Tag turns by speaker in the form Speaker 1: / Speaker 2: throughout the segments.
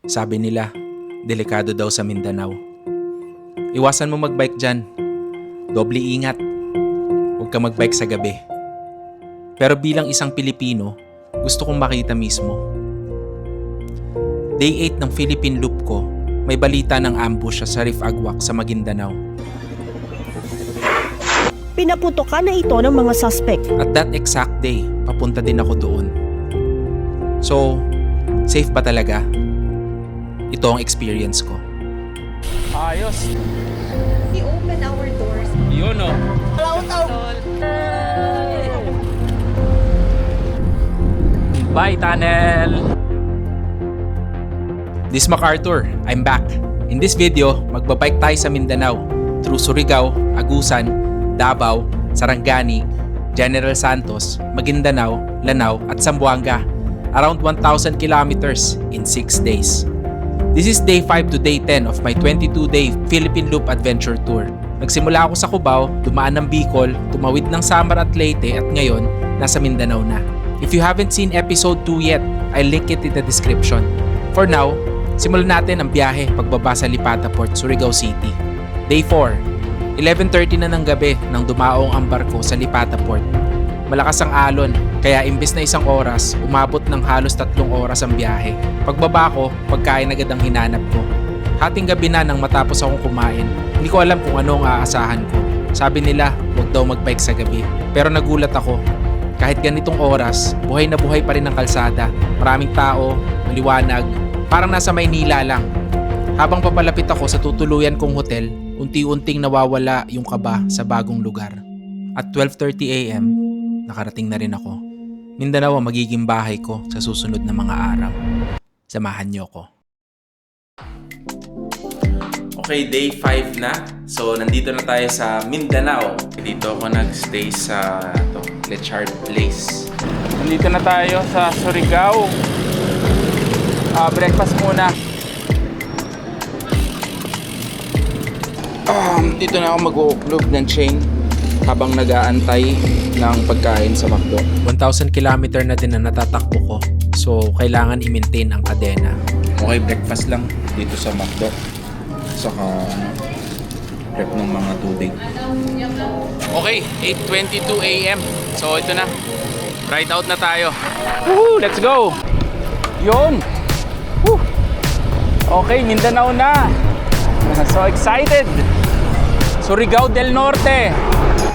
Speaker 1: Sabi nila, delikado daw sa Mindanao. Iwasan mo magbike dyan. Doble ingat. Huwag ka magbike sa gabi. Pero bilang isang Pilipino, gusto kong makita mismo. Day 8 ng Philippine Loop ko, may balita ng ambush sa Reef Agwak sa Maguindanao.
Speaker 2: Pinaputokan na ito ng mga suspect.
Speaker 1: At that exact day, papunta din ako doon. So, safe ba talaga? Ito ang experience ko.
Speaker 3: Ayos.
Speaker 4: We open our doors.
Speaker 3: Yun o. Bye, tunnel.
Speaker 1: This is MacArthur. I'm back. In this video, magbabike tayo sa Mindanao through Surigao, Agusan, Davao, Sarangani, General Santos, Maguindanao, Lanao at Zamboanga. Around 1,000 kilometers in 6 days. This is day 5 to day 10 of my 22-day Philippine Loop Adventure Tour. Nagsimula ako sa Cubao, dumaan ng Bicol, tumawid ng Samar at Leyte at ngayon, nasa Mindanao na. If you haven't seen episode 2 yet, I'll link it in the description. For now, simulan natin ang biyahe pagbaba sa Lipata Port, Surigao City. Day 4, 11:30 na ng gabi nang dumaong ang barko sa Lipata Port. Malakas ang alon, kaya imbes na 1 oras, umabot ng halos 3 oras ang biyahe. Pagbaba ko, pagkain agad ang hinanap ko. Hating gabi na nang matapos akong kumain. Hindi ko alam kung ano ang aasahan ko. Sabi nila, huwag daw magbike sa gabi. Pero nagulat ako. Kahit ganitong oras, buhay na buhay pa rin ang kalsada. Maraming tao, maliwanag, parang nasa Maynila lang. Habang papalapit ako sa tutuluyan kong hotel, unti-unting nawawala yung kaba sa bagong lugar. At 12:30 AM, nakarating na rin ako. Mindanao ang magiging bahay ko sa susunod na mga araw. Samahan niyo ko. Okay, day 5 na. So, nandito na tayo sa Mindanao. Dito ako nagstay sa Lechard Place.
Speaker 3: Nandito na tayo sa Surigao. Breakfast muna.
Speaker 1: Dito na ako mag-uuklog ng chain habang nag-aantay ng pagkain sa McDo. 1,000 kilometer na din na natatakbo ko. So, kailangan i-maintain ang kadena. Okay, breakfast lang dito sa McDo. Saka, prep ng mga tubig.
Speaker 3: Okay, 8:22 AM. So ito na. Ride out na tayo. Woohoo, let's go. Yun. Woo. Okay, Mindanao na. So excited. Surigao del Norte.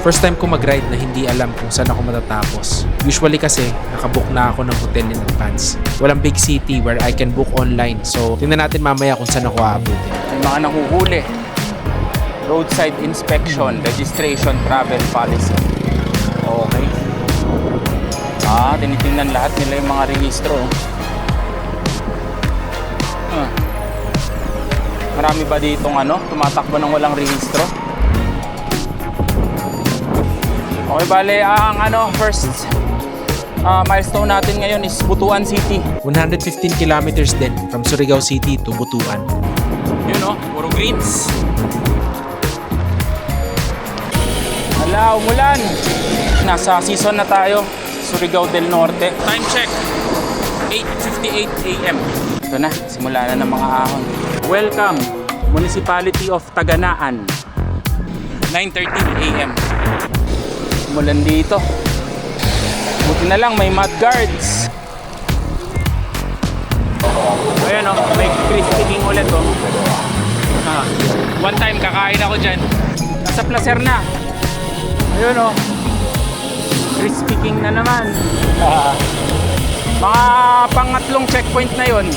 Speaker 1: First time ko mag-ride na hindi alam kung saan ako matatapos. Usually kasi, nakabook na ako ng hotel in advance. Walang big city where I can book online. So, tingnan natin mamaya kung saan ako aabutin.
Speaker 3: May mga nahuhuli. Roadside inspection, registration, travel policy. Okay. Tinitingnan lahat nila yung mga rehistro. Marami ba ditong tumatakbo ng walang rehistro? Okay, bale, ang first milestone natin ngayon is Butuan City.
Speaker 1: 115 kilometers din from Surigao City to Butuan.
Speaker 3: Yun puro greens. Hala, umulan. Nasa season na tayo, Surigao del Norte. Time check, 8:58 AM. Ito na, simula na ng mga ahon. Welcome, Municipality of Taganaan. 9:13 AM. Umulan dito. Buti na lang may mud guards. Ayan may crispy king ulit one time kakain ako dyan. Nasa Placer na. Ayun crispy king na naman. Mga pangatlong checkpoint na yon.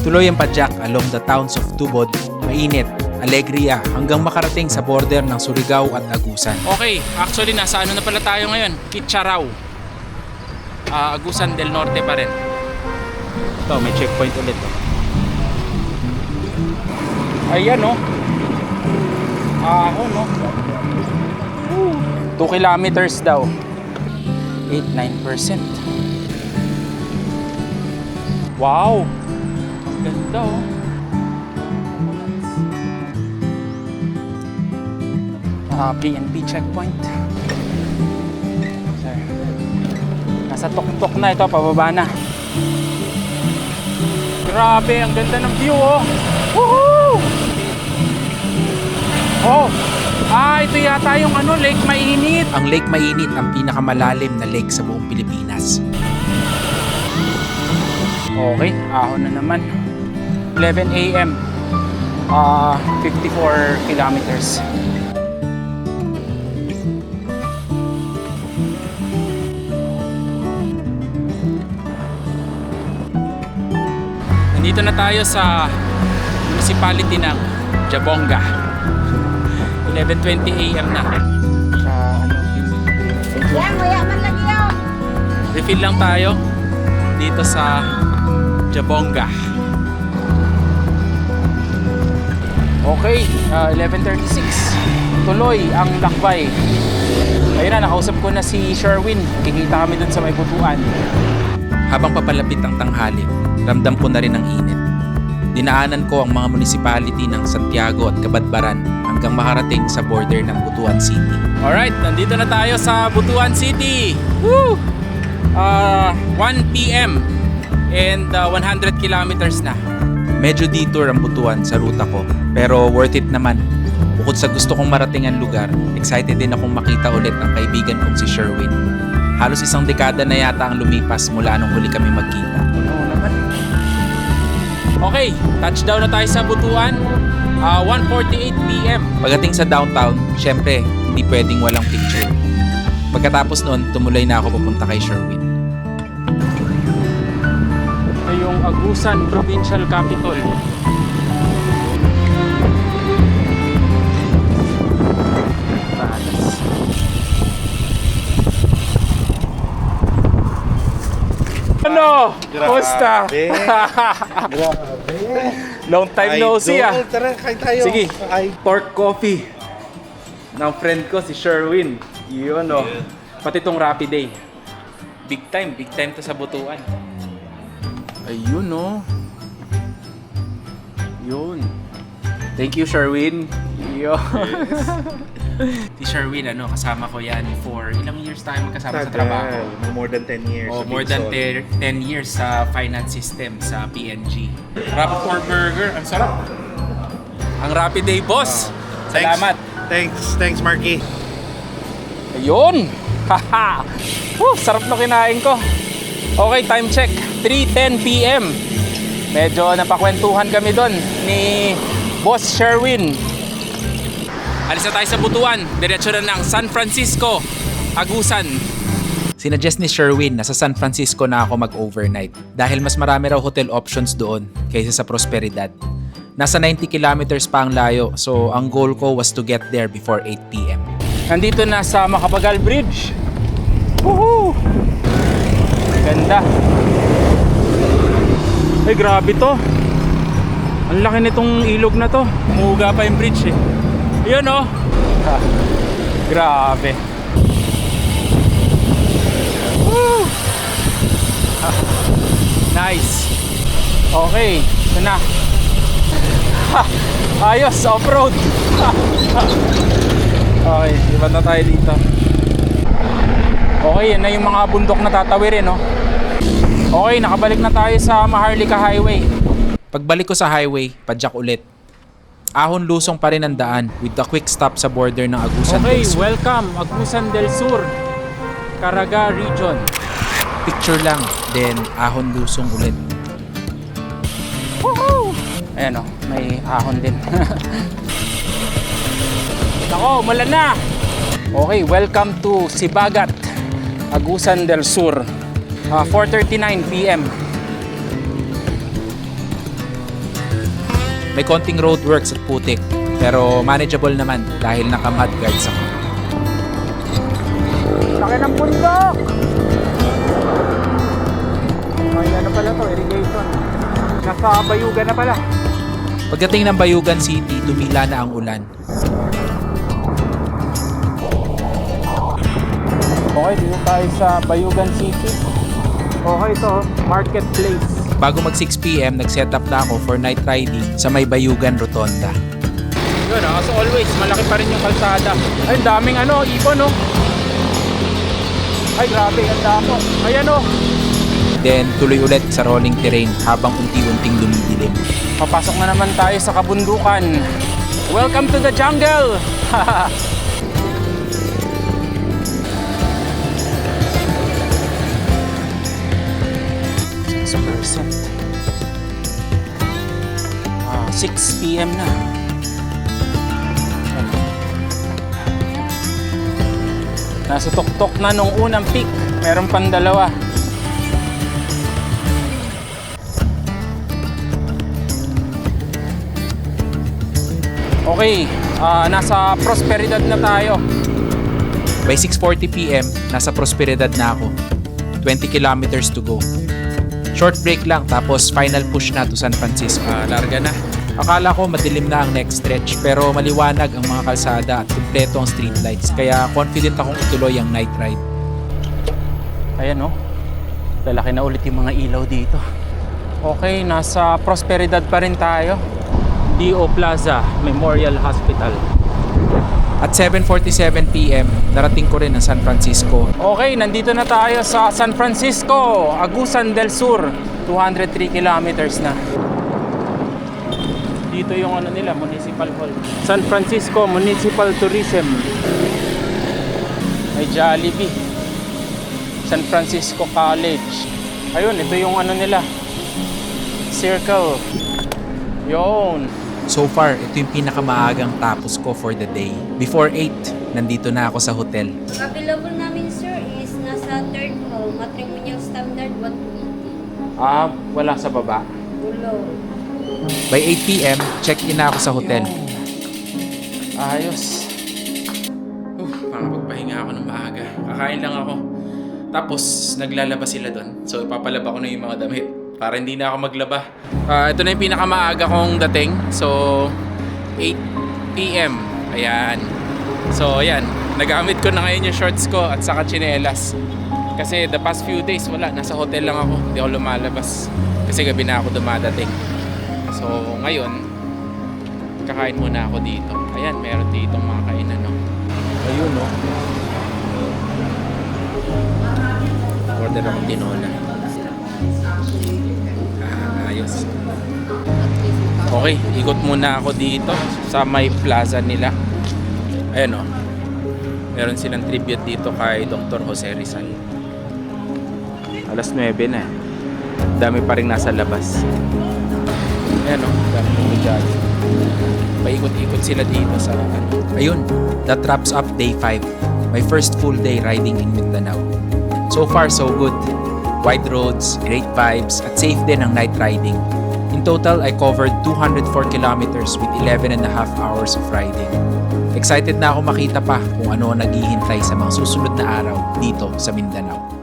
Speaker 1: Tuloy ang padyak along the towns of Tubod, Mainit, Alegria hanggang makarating sa border ng Surigao at Agusan.
Speaker 3: Okay, actually nasa na pala tayo ngayon? Kitcharao. Agusan del Norte pa rin. Ito, may checkpoint ulit Ayan 2 kilometers daw. 8-9%. Wow! Ganda PNP checkpoint. Nasa tuktok na ito, pababa na. Grabe, ang ganda ng view, oh. Woohoo! Oh, ito yata yung Lake Mainit.
Speaker 1: Ang Lake Mainit ang pinakamalalim na lake sa buong Pilipinas.
Speaker 3: Okay, ahon na naman. 11 a.m. 54 kilometers. Nandito na tayo sa municipality ng Jabonga. 11:20 a.m. na. Sa
Speaker 4: Yan, mayaman lang yun.
Speaker 3: refill lang tayo dito sa Jabonga. Okay, 11:36. Tuloy ang lakbay. Ayun na, nakausap ko na si Sherwin. Kikita kami dun sa may butuan.
Speaker 1: Habang papalapit ang tanghali, ramdam ko na rin ang init. Dinaanan ko ang mga municipality ng Santiago at Cabadbaran hanggang makarating sa border ng Butuan City.
Speaker 3: Alright, nandito na tayo sa Butuan City. Woo! 1 p.m. and 100 kilometers na.
Speaker 1: Medyo detour ang Butuan sa ruta ko, pero worth it naman. Bukod sa gusto kong maratingan lugar, excited din akong makita ulit ang kaibigan kong si Sherwin. Halos isang dekada na yata ang lumipas mula nung huli kami magkita.
Speaker 3: Okay, touchdown na tayo sa Butuan. 1:48 p.m.
Speaker 1: Pagdating sa downtown, syempre, hindi pwedeng walang picture. Pagkatapos noon, tumuloy na ako papunta kay Sherwin.
Speaker 3: Ito yung Agusan Provincial Capital. Ano? Kumusta? Long time no see ah.
Speaker 5: Tara, kain tayo.
Speaker 3: Sige, pork coffee ng friend ko si Sherwin. Yun oh. Pati tong Rapid Day. Big time to sa Butuan. Ayun oh. Yun. Thank you Sherwin. Yun. Si Sherwin, kasama ko yan for ilang years tayo magkasama sa trabaho.
Speaker 5: More than 10 years.
Speaker 3: Oh, more than 10 years sa finance system sa PNG. Rapid Burger, ang sarap. Ang Rapid Day, boss. Salamat.
Speaker 5: Thanks Marky.
Speaker 3: Ayun. Haha. Sarap na kinain ko. Okay, time check. 3:10 p.m. Medyo napakwentuhan kami doon ni Boss Sherwin. Alis na tayo sa Butuan. Diretso na ng San Francisco, Agusan.
Speaker 1: Sinuggest ni Sherwin na sa San Francisco na ako mag-overnight dahil mas marami raw hotel options doon kaysa sa Prosperidad. Nasa 90 kilometers pa ang layo, so ang goal ko was to get there before 8 p.m.
Speaker 3: Nandito na sa Macapagal Bridge. Woohoo! Ganda. Ay, grabe to. Ang laki nitong ilog na to. Umuuga pa yung bridge eh. Yun oh. Grabe. Woo! Nice. Okay, ito na. Ayos, off-road. Okay, iba na tayo dito. Okay, yan na yung mga bundok na tatawirin, no? Okay, nakabalik na tayo sa Maharlika Highway.
Speaker 1: Pagbalik ko sa highway, padyak ulit. Ahon lusong pa rin ang daan with the quick stop sa border ng Agusan
Speaker 3: Okay,
Speaker 1: del Sur.
Speaker 3: welcome Agusan del Sur, Caraga Region.
Speaker 1: Picture lang, then ahon lusong ulit.
Speaker 3: Woohoo! Ayan o, may ahon din. Nako, umulan na! Okay, welcome to Sibagat, Agusan del Sur. 4:39 p.m.
Speaker 1: May konting roadworks at putik, pero manageable naman dahil naka-mud guards ako.
Speaker 3: Laki ng bundok! May ano pala to, irrigation. Nasa Bayugan na pala.
Speaker 1: Pagdating ng Bayugan City, tumila na ang ulan.
Speaker 3: Okay, dito tayo sa Bayugan City. Okay, ito, marketplace.
Speaker 1: Bago mag 6 p.m, nag-set up na ako for night riding sa may Bayugan Rotonda.
Speaker 3: Yun, as always, malaki pa rin yung kalsada. Ay, ang daming ibon, no? Ay, grabe, ang damo. Ayan, no?
Speaker 1: Then tuloy ulit sa rolling terrain habang unti-unting dumidilim.
Speaker 3: Papasok na naman tayo sa kabundukan. Welcome to the jungle! 6 p.m. na. Nasa tuktok na nung unang peak. Meron pang dalawa. Okay, nasa Prosperidad na tayo.
Speaker 1: By 6:40 p.m., nasa Prosperidad na ako. 20 kilometers to go. Short break lang tapos final push na to San Francisco. Larga na. Akala ko madilim na ang next stretch pero maliwanag ang mga kalsada at kumpleto ang street lights kaya confident akong ituloy ang night ride.
Speaker 3: Ayan oh, lalaki na ulit yung mga ilaw dito. Okay, nasa Prosperidad pa rin tayo. D.O. Plaza Memorial Hospital.
Speaker 1: At 7:47 p.m., narating ko rin ang San Francisco.
Speaker 3: Okay, nandito na tayo sa San Francisco, Agusan del Sur. 203 kilometers na. Dito yung ano nila, Municipal Hall. San Francisco Municipal Tourism. May Jollibee. San Francisco College. Ayun, ito yung ano nila. Circle. Yun.
Speaker 1: So far, ito yung pinakamaagang tapos ko for the day. Before 8, nandito na ako sa hotel.
Speaker 4: Available namin, sir, is nasa third hall, matrimonial standard 120.
Speaker 3: Wala sa baba.
Speaker 4: Below.
Speaker 1: By 8 p.m., check-in na ako sa hotel.
Speaker 3: Ayos. Makapagpahinga ako ng maaga. Kakain lang ako. Tapos, naglalaba sila doon. So, ipapalaba ko na yung mga damit para hindi na ako maglaba. Ito na yung pinakamaaga kong dating. So, 8 p.m. Ayan. So, ayan. Nagamit ko na ngayon yung shorts ko at saka tsinelas. Kasi the past few days, wala. Nasa hotel lang ako. Hindi ako lumalabas. Kasi gabi na ako dumadating. So, ngayon, kakain muna ako dito. Ayan, meron dito mga kainan, no? Ayun, no? Order ako tinola. Ayos. Okay, ikot muna ako dito sa may plaza nila. Ayan, no? Meron silang tribute dito kay Dr. Jose Rizal. Alas 9 na. Dami pa rin nasa labas. Ayan o, dami ng medyado. Paikot-ikot sila dito sa ano.
Speaker 1: Ayun, that wraps up day 5. My first full day riding in Mindanao. So far, so good. Wide roads, great vibes, at safe din ang night riding. In total, I covered 204 kilometers with 11.5 hours of riding. Excited na ako makita pa kung ano ang naghihintay sa mga susunod na araw dito sa Mindanao.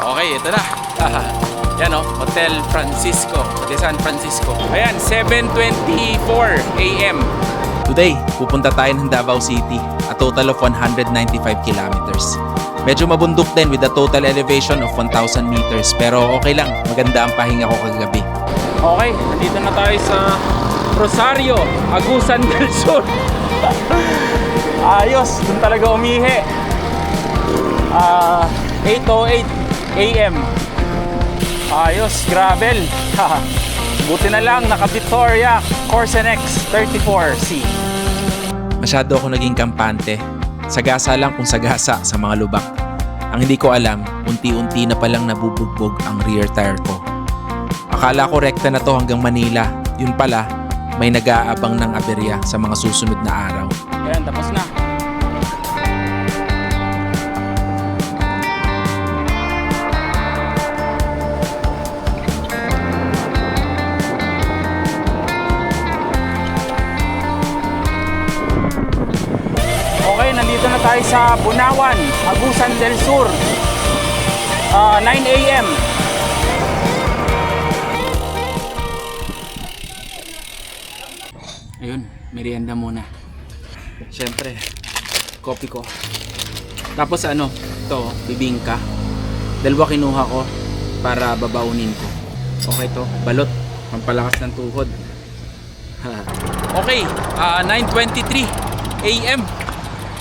Speaker 3: Okay, ito na. Yan o, Hotel Francisco de San Francisco. Ayan, 7:24 a.m.
Speaker 1: Today, pupunta tayo ng Davao City, a total of 195 kilometers. Medyo mabundok din with a total elevation of 1,000 meters pero okay lang, maganda ang pahinga ko kagabi.
Speaker 3: Okay, nandito na tayo sa Rosario, Agusan del Sur. Ayos, dun talaga umihi. 8:08 a.m. Ayos, gravel. Buti na lang, naka-Victoria Corsen X 34C.
Speaker 1: Masyado ako naging kampante. Sagasa lang kung sagasa sa mga lubak. Ang hindi ko alam, unti-unti na palang nabubugbog ang rear tire ko. Akala ko rekta na to hanggang Manila. Yun pala, may nag-aabang ng aberya sa mga susunod na araw.
Speaker 3: Ayan, tapos na. nandito na tayo sa Bunawan, Agusan del Sur. 9 a.m. Ayun, merienda muna. Siyempre, kopi ko. Tapos ano, ito, bibingka. Dalawa kinuha ko para babaunin ko. Okay to, balot, pampalakas ng tuhod. Okay, 9:23 a.m.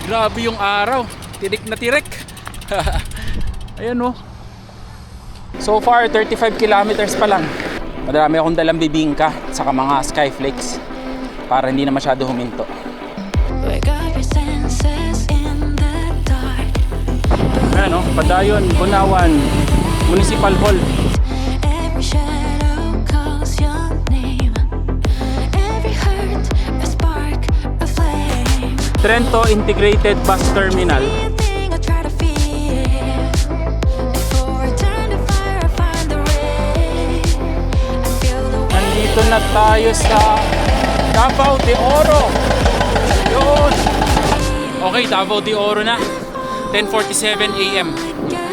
Speaker 3: Grabe yung araw, tirik na tirik. Ayan oh. So far, 35 kilometers pa lang. Madami akong dalang bibingka saka mga skyflakes para hindi na masyado huminto.
Speaker 6: Wake up your senses in the dark.
Speaker 3: Ayan oh, Padayon, Bunawan, Municipal Hall.
Speaker 6: Every shadow calls your name. Every hurt, a spark, a flame.
Speaker 3: Trento Integrated Bus Terminal.
Speaker 6: Anything I try to fear. Before I turn to fire, I find the ray. I feel the way.
Speaker 3: Nandito na tayo sa Davao de Oro. Yun. Okay, Davao de Oro na. 10:47 a.m.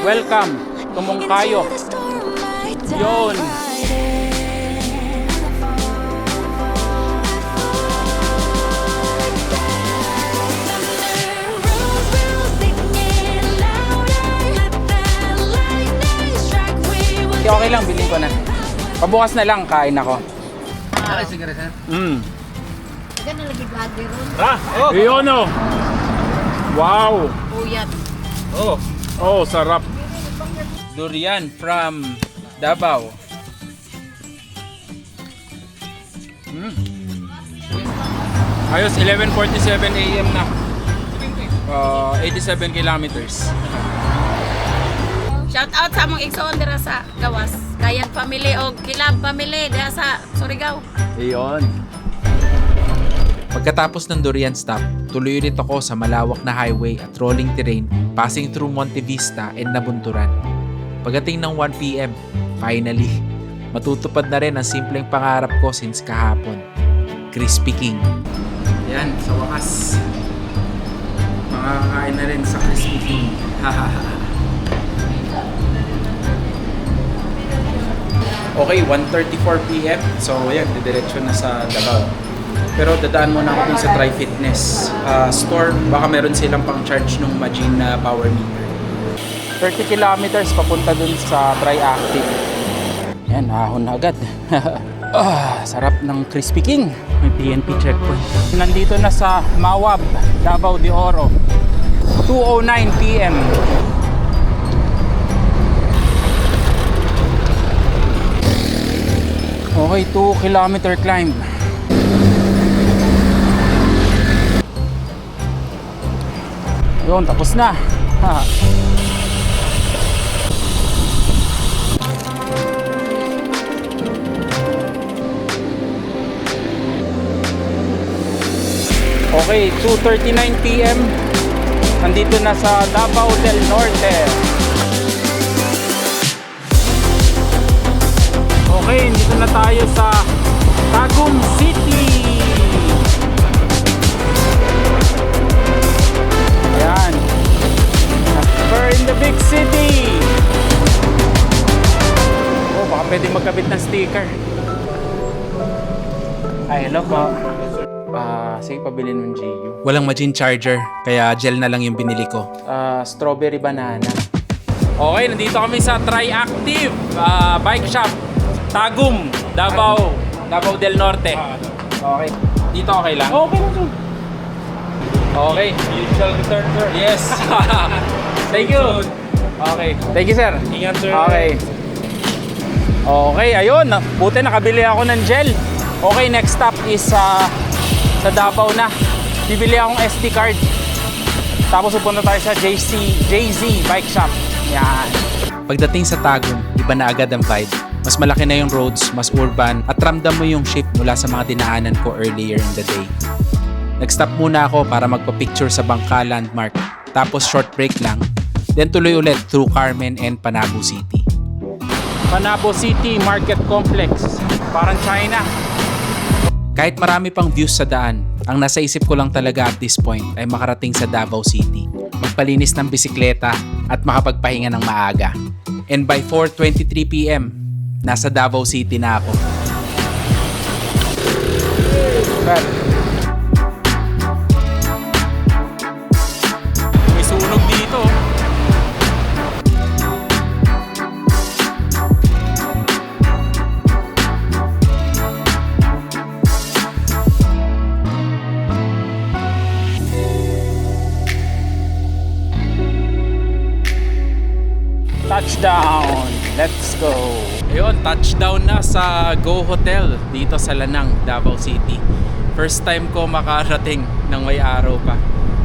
Speaker 3: Welcome to Mongkayo. Yun. Okay lang, bilhin ko na. Pabukas na lang, kain ako.
Speaker 4: Ganun lagi vlogger ron.
Speaker 3: Yun o. Wow.
Speaker 4: Puyat.
Speaker 3: Oh, sarap. Durian from Davao. Ayos, 11:47 a.m. na. 87 kilometers.
Speaker 7: Shout out sa among igsoon dira sa Gawas. Kayan family o Kilab family dira sa Surigao.
Speaker 3: Iyon.
Speaker 1: Pagkatapos ng durian stop, tuloy ulit ako sa malawak na highway at rolling terrain passing through Monte Vista and Nabunturan. Pagdating ng 1 p.m, finally, matutupad na rin ang simpleng pangarap ko since kahapon. Crispy King.
Speaker 3: Yan, sa wakas. Makakain na rin sa Crispy King. Okay, 1:34 p.m. So, ayan, didiretso na sa Davao. Pero dadaan muna ako dun sa Try Fitness store. Baka meron silang pang-charge ng Magin na power meter. 30 kilometers papunta dun sa Try Active. Yan, ahon na agad. Sarap ng Crispy King. May PNP checkpoint. Nandito na sa Mawab, Davao de Oro. 2:09 p.m. Okay, 2 kilometer climb. Yun, tapos na. Okay, 2:39 p.m. Nandito na sa Davao del Norte. Okay, dito na tayo sa Tagum City. Ayan. We're in the big city. Oh, baka pwede magkabit ng sticker. Ay, hello po. Sige, pabilin mo yung GU.
Speaker 1: Walang Magin charger, kaya gel na lang yung binili ko.
Speaker 3: Strawberry banana. Okay, nandito kami sa Triactive Bike Shop. Tagum, Davao del Norte. Okay. Dito okay lang? Okay lang sir. Okay. You shall return sir. Yes. Thank you. Okay. Thank you sir. Ingat sir. Okay. Okay, ayun. Buti nakabili ako ng gel. Okay, next stop is sa Davao na. Bibili akong SD card. Tapos pupunta tayo sa JZ Bike Shop. Yan.
Speaker 1: Pagdating sa Tagum, iba na agad ang vibe. Mas malaki na yung roads, mas urban, at ramdam mo yung shift mula sa mga dinaanan ko earlier in the day. Nag-stop muna ako para magpa-picture sa Bangka Landmark, tapos short break lang, then tuloy ulit through Carmen and Panabo City.
Speaker 3: Panabo City Market Complex. Parang China.
Speaker 1: Kahit marami pang views sa daan, ang nasa isip ko lang talaga at this point ay makarating sa Davao City, magpalinis ng bisikleta at makapagpahinga ng maaga. And by 4:23 PM, nasa Davao City na ako.
Speaker 3: May sunog dito. Touchdown! Let's go!
Speaker 1: Ayun, touchdown na sa Go Hotel dito sa Lanang, Davao City. First time ko makarating ng may araw pa.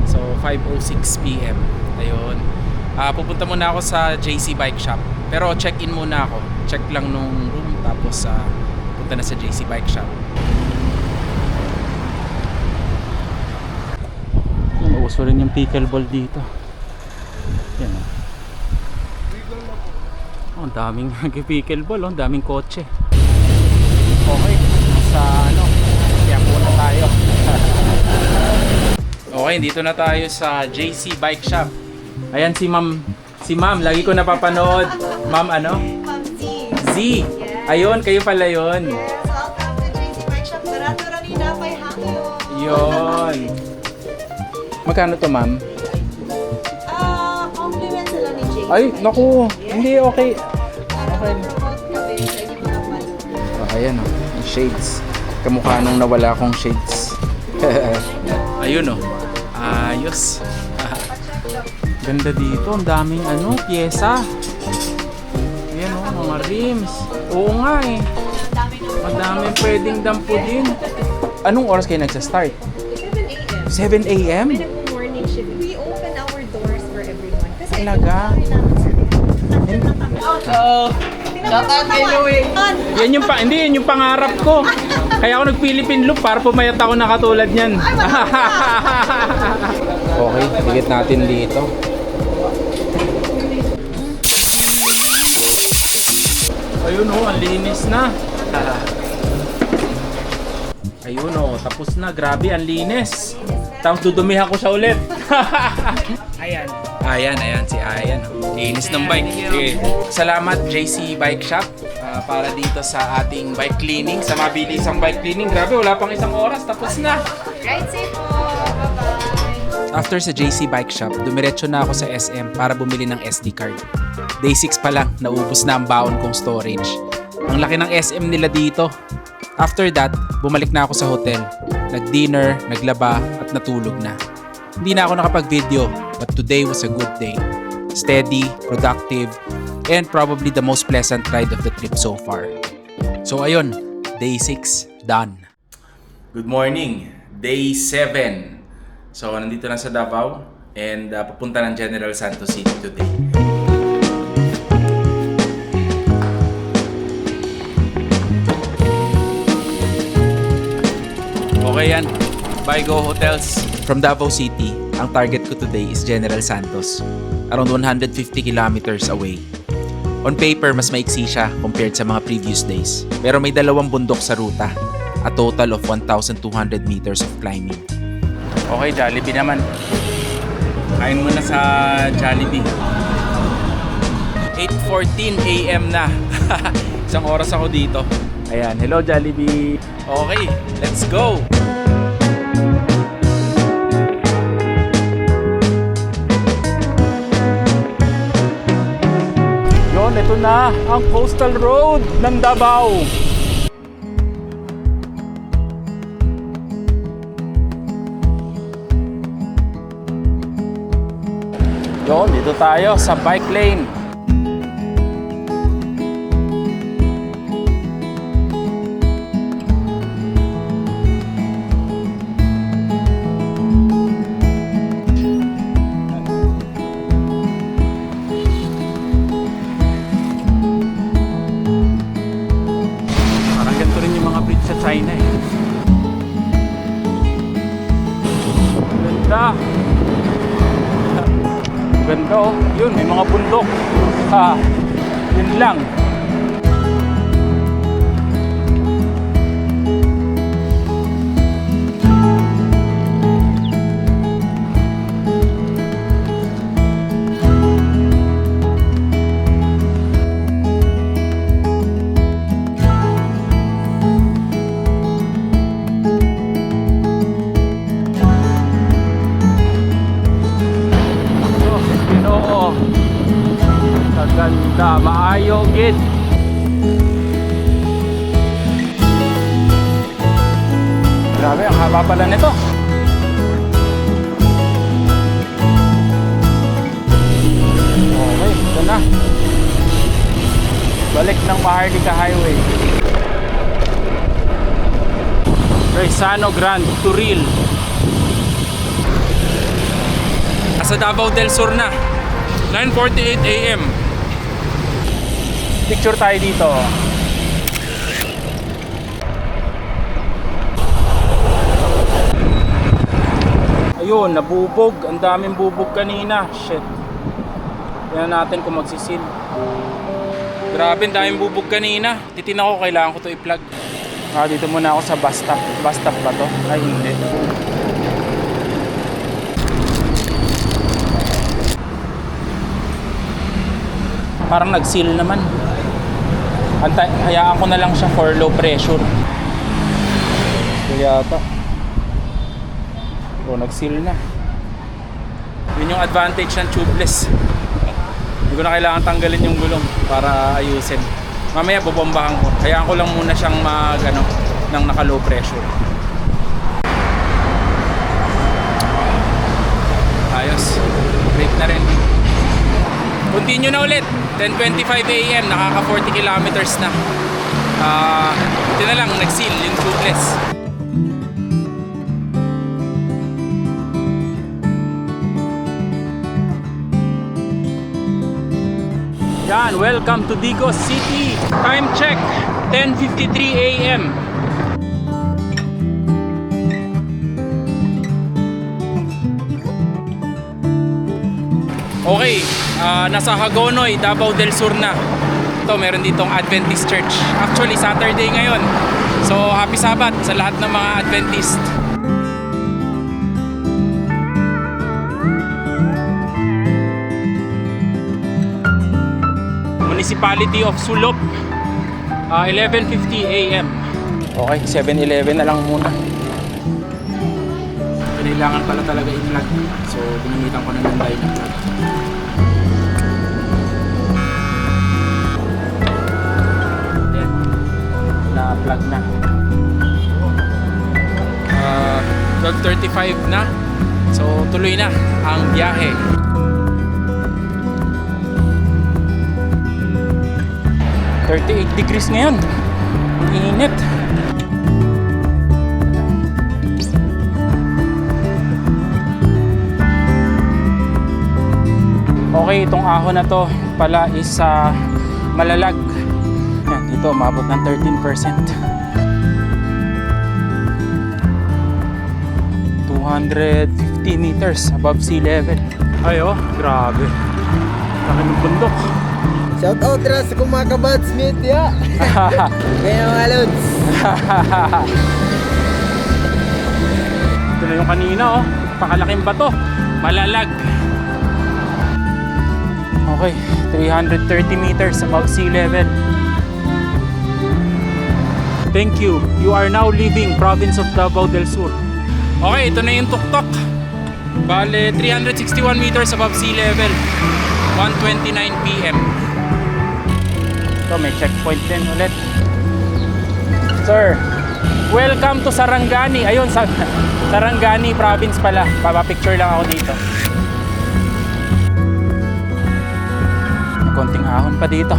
Speaker 1: So 5:06 PM. Ayun. Pupunta muna ako sa JC Bike Shop. Pero check-in muna ako. Check lang nung room tapos punta na sa JC Bike Shop.
Speaker 3: Mauso rin yung pickleball dito. Yan o. Oh, ang daming pickleball, oh, ang daming kotse. Okay, nasa kaya muna tayo.
Speaker 1: Okay, dito na tayo sa JC Bike Shop. Ayan si Ma'am, lagi ko napapanood. Ma'am ano?
Speaker 8: Ma'am Z.
Speaker 1: Z. Ayun, kayo pala yun.
Speaker 8: Yes, welcome to JC Bike Shop. Barato Ranina, may hangyo.
Speaker 1: Yun. Magkano to, ma'am?
Speaker 8: Compliment sila ni JC.
Speaker 1: Ay, naku. Hindi, okay. Okay.
Speaker 8: Promote kami sa inyo mga fan.
Speaker 1: Oh, ayan oh, yung shades. Kamukha nung nawala kong shades. Ayun oh. Ayos. Ganda dito, ang daming pyesa. Ayan oh, mga rims. Oo nga eh. Madaming pwedeng dampudin. Anong oras kayo nagsa-start? 7 a.m.?
Speaker 8: Morning shift. We open our doors for everyone. Kasi
Speaker 1: Talaga? Yan yung hindi yun yung pangarap ko. Kaya ako nag-Philippine Loop para pumayat ako na katulad niyan. Okay, tigit natin dito. Ayun oh, ang linis na. Ayun oh, tapos na. Grabe, ang linis. Tapos dudumihan ko siya ulit. Ayan. Ayan, si Ayan. Linis ng bike. Okay. Salamat JC Bike Shop para dito sa ating bike cleaning, sa mabilisang bike cleaning. Grabe, wala pang isang oras, tapos na.
Speaker 8: Ride safe po. Bye-bye.
Speaker 1: After sa JC Bike Shop, dumiretso na ako sa SM para bumili ng SD card. Day 6 pa lang, naubos na ang baon kong storage. Ang laki ng SM nila dito. After that, bumalik na ako sa hotel. Nag-dinner, naglaba, at natulog na. Hindi na ako nakapag-video, but today was a good day. Steady, productive, and probably the most pleasant ride of the trip so far. So ayun, day 6, done. Good morning, day 7. So nandito na sa Davao and pupunta ng General Santos City today. Okay yan, bye Go Hotels. From Davao City, ang target ko today is General Santos, around 150 kilometers away. On paper, mas maiksi siya compared sa mga previous days, pero may dalawang bundok sa ruta, a total of 1,200 meters of climbing. Okay, Jollibee naman. Kain muna sa Jollibee. 8:14 AM na. Isang oras ako dito. Ayan, hello Jollibee. Okay, let's go! Ito na ang coastal road ng Davao. Yun, dito tayo sa bike lane. China eh. Ganda. Ganda oh. Yun, may mga bundok. Yun lang.
Speaker 3: Da, maayo gid. Grabe, ang haba pala nito. Okay, ito na. Balik ng Maharlika Highway. Raisano Grand Turil.
Speaker 1: Nasa Davao del Sur na. 9:48 AM.
Speaker 3: Picture tayo dito. Ayun, nabubog. Ang daming bubog kanina. Shit. Tingnan natin kung magsisil.
Speaker 1: Grabe, ang daming bubog kanina. Titignan ko, kailangan ko to i-plug.
Speaker 3: Dito muna ako sa bus stop. Bus stop ba to? Ay, hindi. Parang nag-seal naman. Hayaan ko na lang siya for low pressure. Kaya yata. O, nag-seal na.
Speaker 1: Yun yung advantage ng tubeless. Hindi ko na kailangan tanggalin yung gulong para ayusin. Mamaya bobombahan ko. Hayaan ko lang muna siyang ng naka-low pressure. Ayos. Brake na rin. Continue na ulit. 10:25 AM. Nakaka 40 kilometers na. Ito na lang. Nag-seal yung tubeless.
Speaker 3: Yan, welcome to Digos City.
Speaker 1: Time check. 10:53 AM. Okay, nasa Hagonoy, Davao del Sur na. Ito, meron ditong Adventist Church. Actually, Saturday ngayon. So, happy Sabbath sa lahat ng mga Adventist. Municipality of Sulop. 11:50 AM.
Speaker 3: Okay, 7-Eleven na lang muna.
Speaker 1: Kailangan pala talaga i-plug. So, ginamitan ko na ng Dynaplug. Ayan. Na-plug na. 12:35 na. So, tuloy na ang biyahe.
Speaker 3: $38 ngayon. Ang init. Okay, itong ahon na to pala is malalag. Yan, dito umabot ng 13%. 250 meters above sea level. Ay oh, grabe. Laki ng bundok.
Speaker 9: Shout out rin sa kumakabads mate ya. Kaya mga lods.
Speaker 3: Ito na yung kanina oh. Pakalaking bato. Malalag. Okay, 330 meters above sea level. Thank you. You are now leaving province of Davao del Sur.
Speaker 1: Okay, ito na yung tuktok. Bale, 361 meters above sea level. 1:29 PM.
Speaker 3: Ito, may checkpoint din ulit. Sir, welcome to Sarangani. Ayun, Sarangani province pala. Papapicture lang ako dito. May konting ahon pa dito.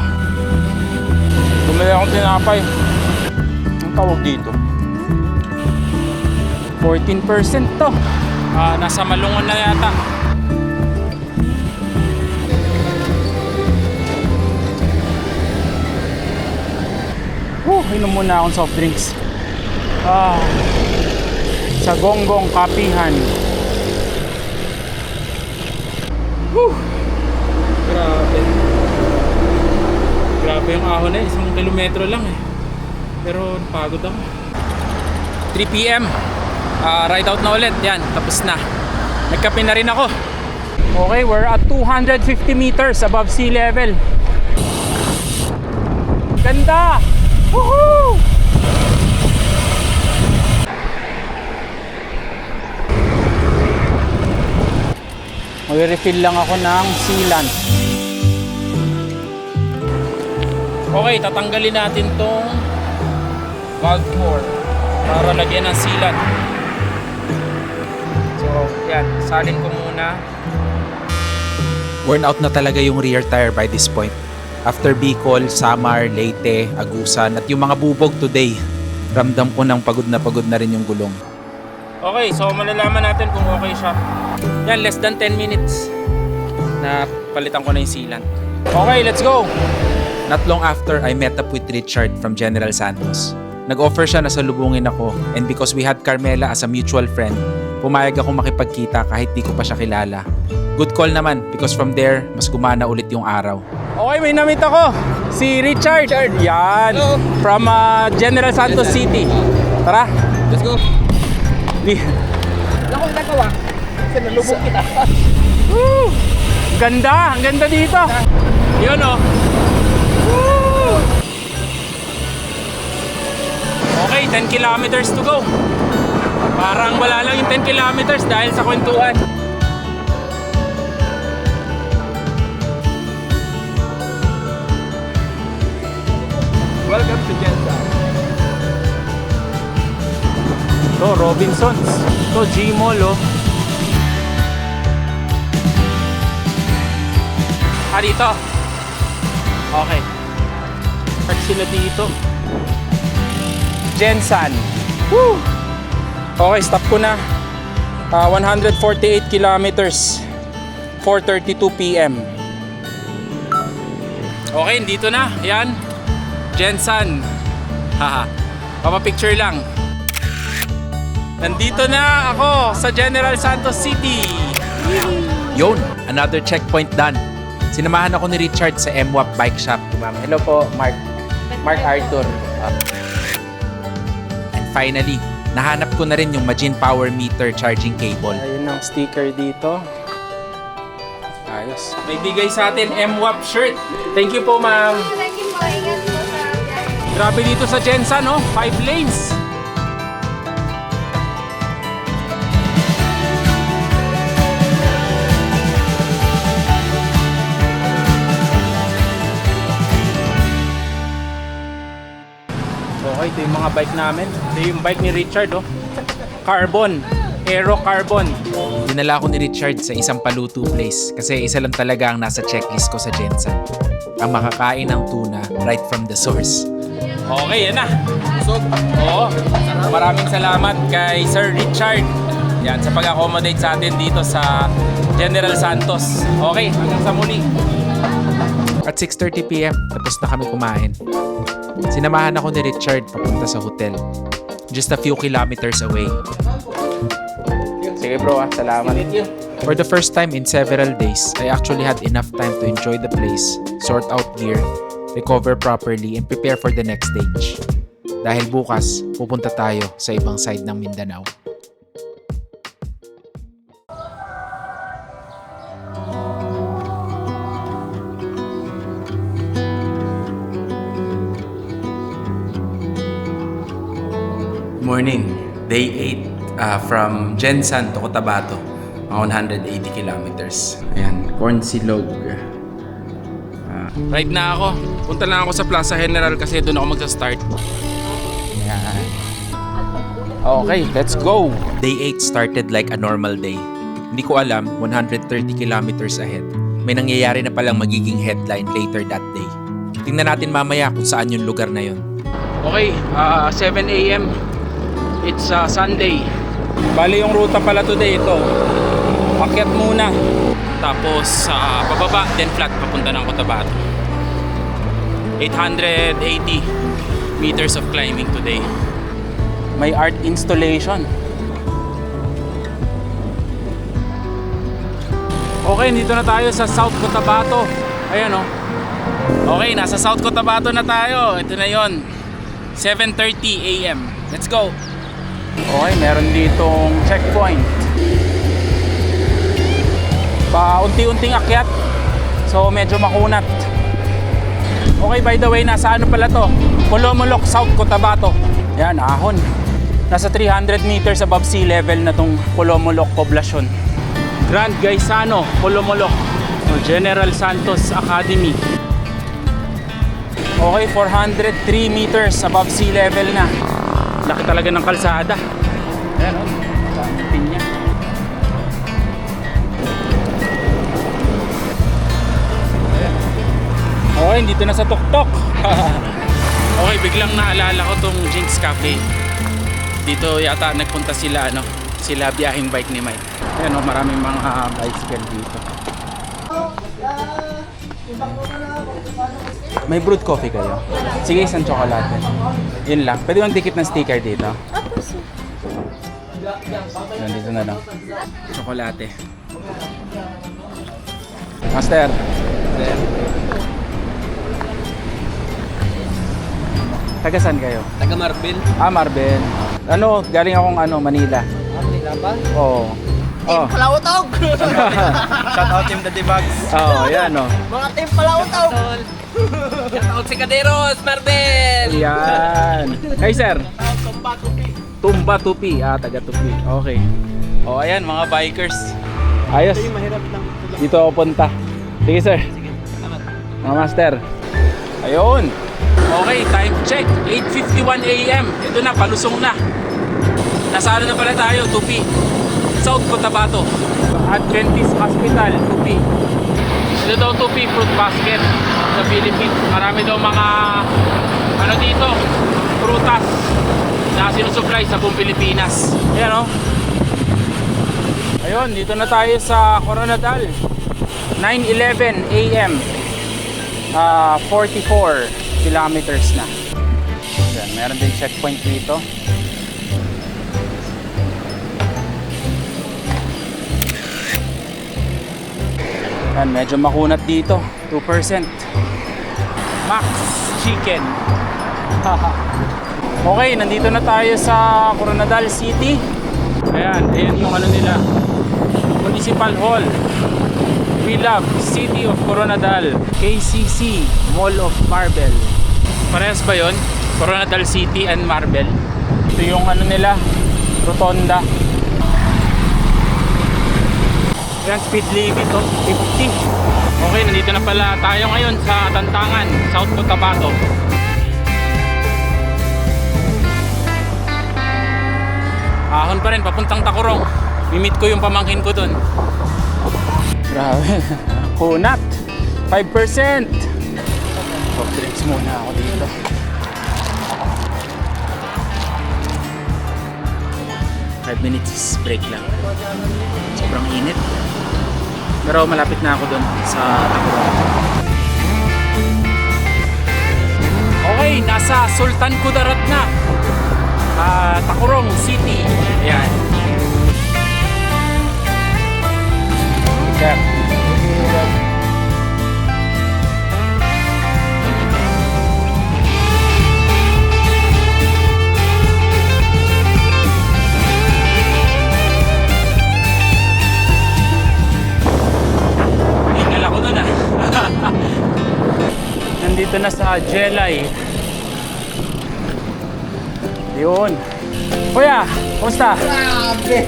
Speaker 3: Bumili akong tinapay. Ang tawag dito? 14% to.
Speaker 1: Nasa Malungon na yata.
Speaker 3: Inom muna akong soft drinks. Sa Gonggong Kapihan.
Speaker 1: Grabe. Grabe yung ahon eh. 1 kilometro lang eh. Pero pagod ako. 3 PM. Ride out na ulit. Yan, tapos na. Nagkape na rin ako.
Speaker 3: Okay, we're at 250 meters above sea level. Ganda! Woohoo! Mag-refill lang ako ng sealant. Okay, tatanggalin natin tong valve 4 para lagyan ng sealant. So, yan. Salin ko muna.
Speaker 1: Worn out na talaga yung rear tire by this point. After Bicol, Samar, Leyte, Agusan at yung mga bubog today, ramdam ko ng pagod na rin yung gulong.
Speaker 3: Okay, so malalaman natin kung okay siya. Yan, less than 10 minutes na palitan ko na yung sealant. Okay, let's go!
Speaker 1: Not long after, I met up with Richard from General Santos. Nag-offer siya na salubungin ako, and because we had Carmela as a mutual friend, pumayag ako makipagkita kahit di ko pa siya kilala. Good call naman because from there, mas gumana ulit yung araw.
Speaker 3: Okay, may namit ako. Si Richard. Yan.
Speaker 9: Hello.
Speaker 3: From General Santos City. Tara.
Speaker 9: Let's go.
Speaker 3: Wala akong nagawa. Kasi nalubog kita. Ganda. Ang ganda dito. Yun oh. Woo! Okay, 10 kilometers to go. Parang wala lang yung 10 kilometers dahil sa kwentuhan.
Speaker 9: Welcome to Jensen.
Speaker 3: To Robinsons. To G-Mall oh. Dito. Okay. Park sila dito. Jensen. Woo! Okay, stop ko na. 148 kilometers. 4:32 p.m. Okay, dito na. Yan. Jensen. Haha. Papapicture lang. Nandito na ako sa General Santos City.
Speaker 1: Yun, another checkpoint done. Sinamahan ako ni Richard sa MWAP Bike Shop. Hello po, Mark Arthur. And finally, nahanap ko na rin yung Majin Power Meter charging cable.
Speaker 3: Ayun ang sticker dito. Ayos. May bigay sa atin MWAP shirt. Thank you po, ma'am.
Speaker 4: Thank you po. Ingat po sa biyahe.
Speaker 3: Grabe dito sa Jensen, no? 5 lanes. Okay, ito yung mga bike namin. Ito yung bike ni Richard, oh. Carbon. Aero Carbon.
Speaker 1: Dinala ko ni Richard sa isang paluto place kasi isa lang talaga ang nasa checklist ko sa Jensen. Ang makakain ng tuna right from the source.
Speaker 3: Okay, yan na. Busog. Oo. Maraming salamat kay Sir Richard. Yan, sa pag-accommodate sa atin dito sa General Santos. Okay, hanggang sa muli.
Speaker 1: At 6:30 p.m. tapos na kami kumain. Sinamahan ako ni Richard papunta sa hotel. Just a few kilometers away.
Speaker 3: Sige bro, salamat.
Speaker 1: For the first time in several days, I actually had enough time to enjoy the place, sort out gear, recover properly, and prepare for the next stage. Dahil bukas, pupunta tayo sa ibang side ng Mindanao. Morning, day 8 from Jensen to Cotabato, mga 180 kilometers. Ayan, corn silog.
Speaker 3: Right na ako. Punta lang ako sa Plaza General kasi doon ako magsa-start. Ayan. Okay, let's go.
Speaker 1: Day 8 started like a normal day. Hindi ko alam, 130 kilometers ahead, may nangyayari na palang magiging headline later that day. Tingnan natin mamaya kung saan yung lugar na yun.
Speaker 3: Okay, 7 a.m. It's Sunday. Bali yung ruta pala today ito. Akyat muna. Tapos pababa, then flat papunta ng Cotabato. 880 meters of climbing today. May art installation. Okay, dito na tayo sa South Cotabato. Ayan o. Okay, nasa South Cotabato na tayo. Ito na yon. 7:30 a.m. Let's go. Okay, meron ditong checkpoint. Paunti-unting akyat. So medyo makunat. Okay, by the way, nasa ano pala to? Colomolok, South Cotabato. Yan, ahon. Nasa 300 meters above sea level na tong Colomolok poblasyon. Grand Gaisano, Colomolok. General Santos Academy. Okay, 403 meters above sea level na. Laki talaga ng kalsada. Ayan o, dami pinya. Ayan. Okay, dito na sa tuktok. Okay, biglang naalala ko tong Jinx Cafe. Dito yata nagpunta sila, sila biyaheng bike ni Mike. Ayan o, maraming mga bicycle dito. May brewed coffee kayo? Sige, isang tsokolate. Yun lang. Pwede bang dikit ng sticker dito? Nandito na lang. Tsokolate. Master. Taga saan kayo?
Speaker 9: Taga Marbel.
Speaker 3: Ah, Marbel. Galing akong Manila.
Speaker 9: Manila ba?
Speaker 3: Oo. Oh.
Speaker 9: Palautog! Shout out Team Daddy Bags.
Speaker 3: Oo, yan o.
Speaker 9: Mga Team Palautog! Shout out si Caderos, Marbel!
Speaker 3: Yan. Hey, sir. Tumba Tupi. Ah, taga Tupi. Okay. O, ayan, mga bikers. Ayos.
Speaker 9: Mahirap lang.
Speaker 3: Dito ako punta. Sige, sir.
Speaker 9: Sige, salamat.
Speaker 3: Mga master. Ayun. Okay, time check. 8:51 AM. Ito na, palusong na. Nasa na pala tayo, Tupi. South Cotabato. Adventist Hospital, Tupi. Ito daw Tupi Fruit Basket sa Philippines. Marami daw mga dito, prutas na sinusupply sa buong Pilipinas. Ayan o. Ayun, dito na tayo sa Coronadal. 9:11 AM. 44 kilometers na. Ayan, meron din checkpoint dito. Ayan, medyo makunat dito. 2%. Max Chicken. Okay, nandito na tayo sa Coronadal City. Ayan, ayan yung nila. Municipal Hall. We love City of Coronadal. KCC Mall of Marble. Parehas ba yun? Coronadal City and Marble. Ito yung nila, Rotonda. Yan, speed limit 50. Okay, nandito na pala tayo ngayon sa Tantangan, South Cotabato. Ahon pa rin, papuntang Tacorong. Mimit ko yung pamangkin ko dun. Grabe. Kunat. 5%. Soft drinks muna ako dito. Five minutes break lang. Sobrang init. Pero malapit na ako dun sa Tacorong. Okay, nasa Sultan Kudarat na. Tacorong City. Ayan. Sir. Hingal ako dun Nandito na sa Jelay. Yun. Kuya, kumusta?
Speaker 9: Grabe!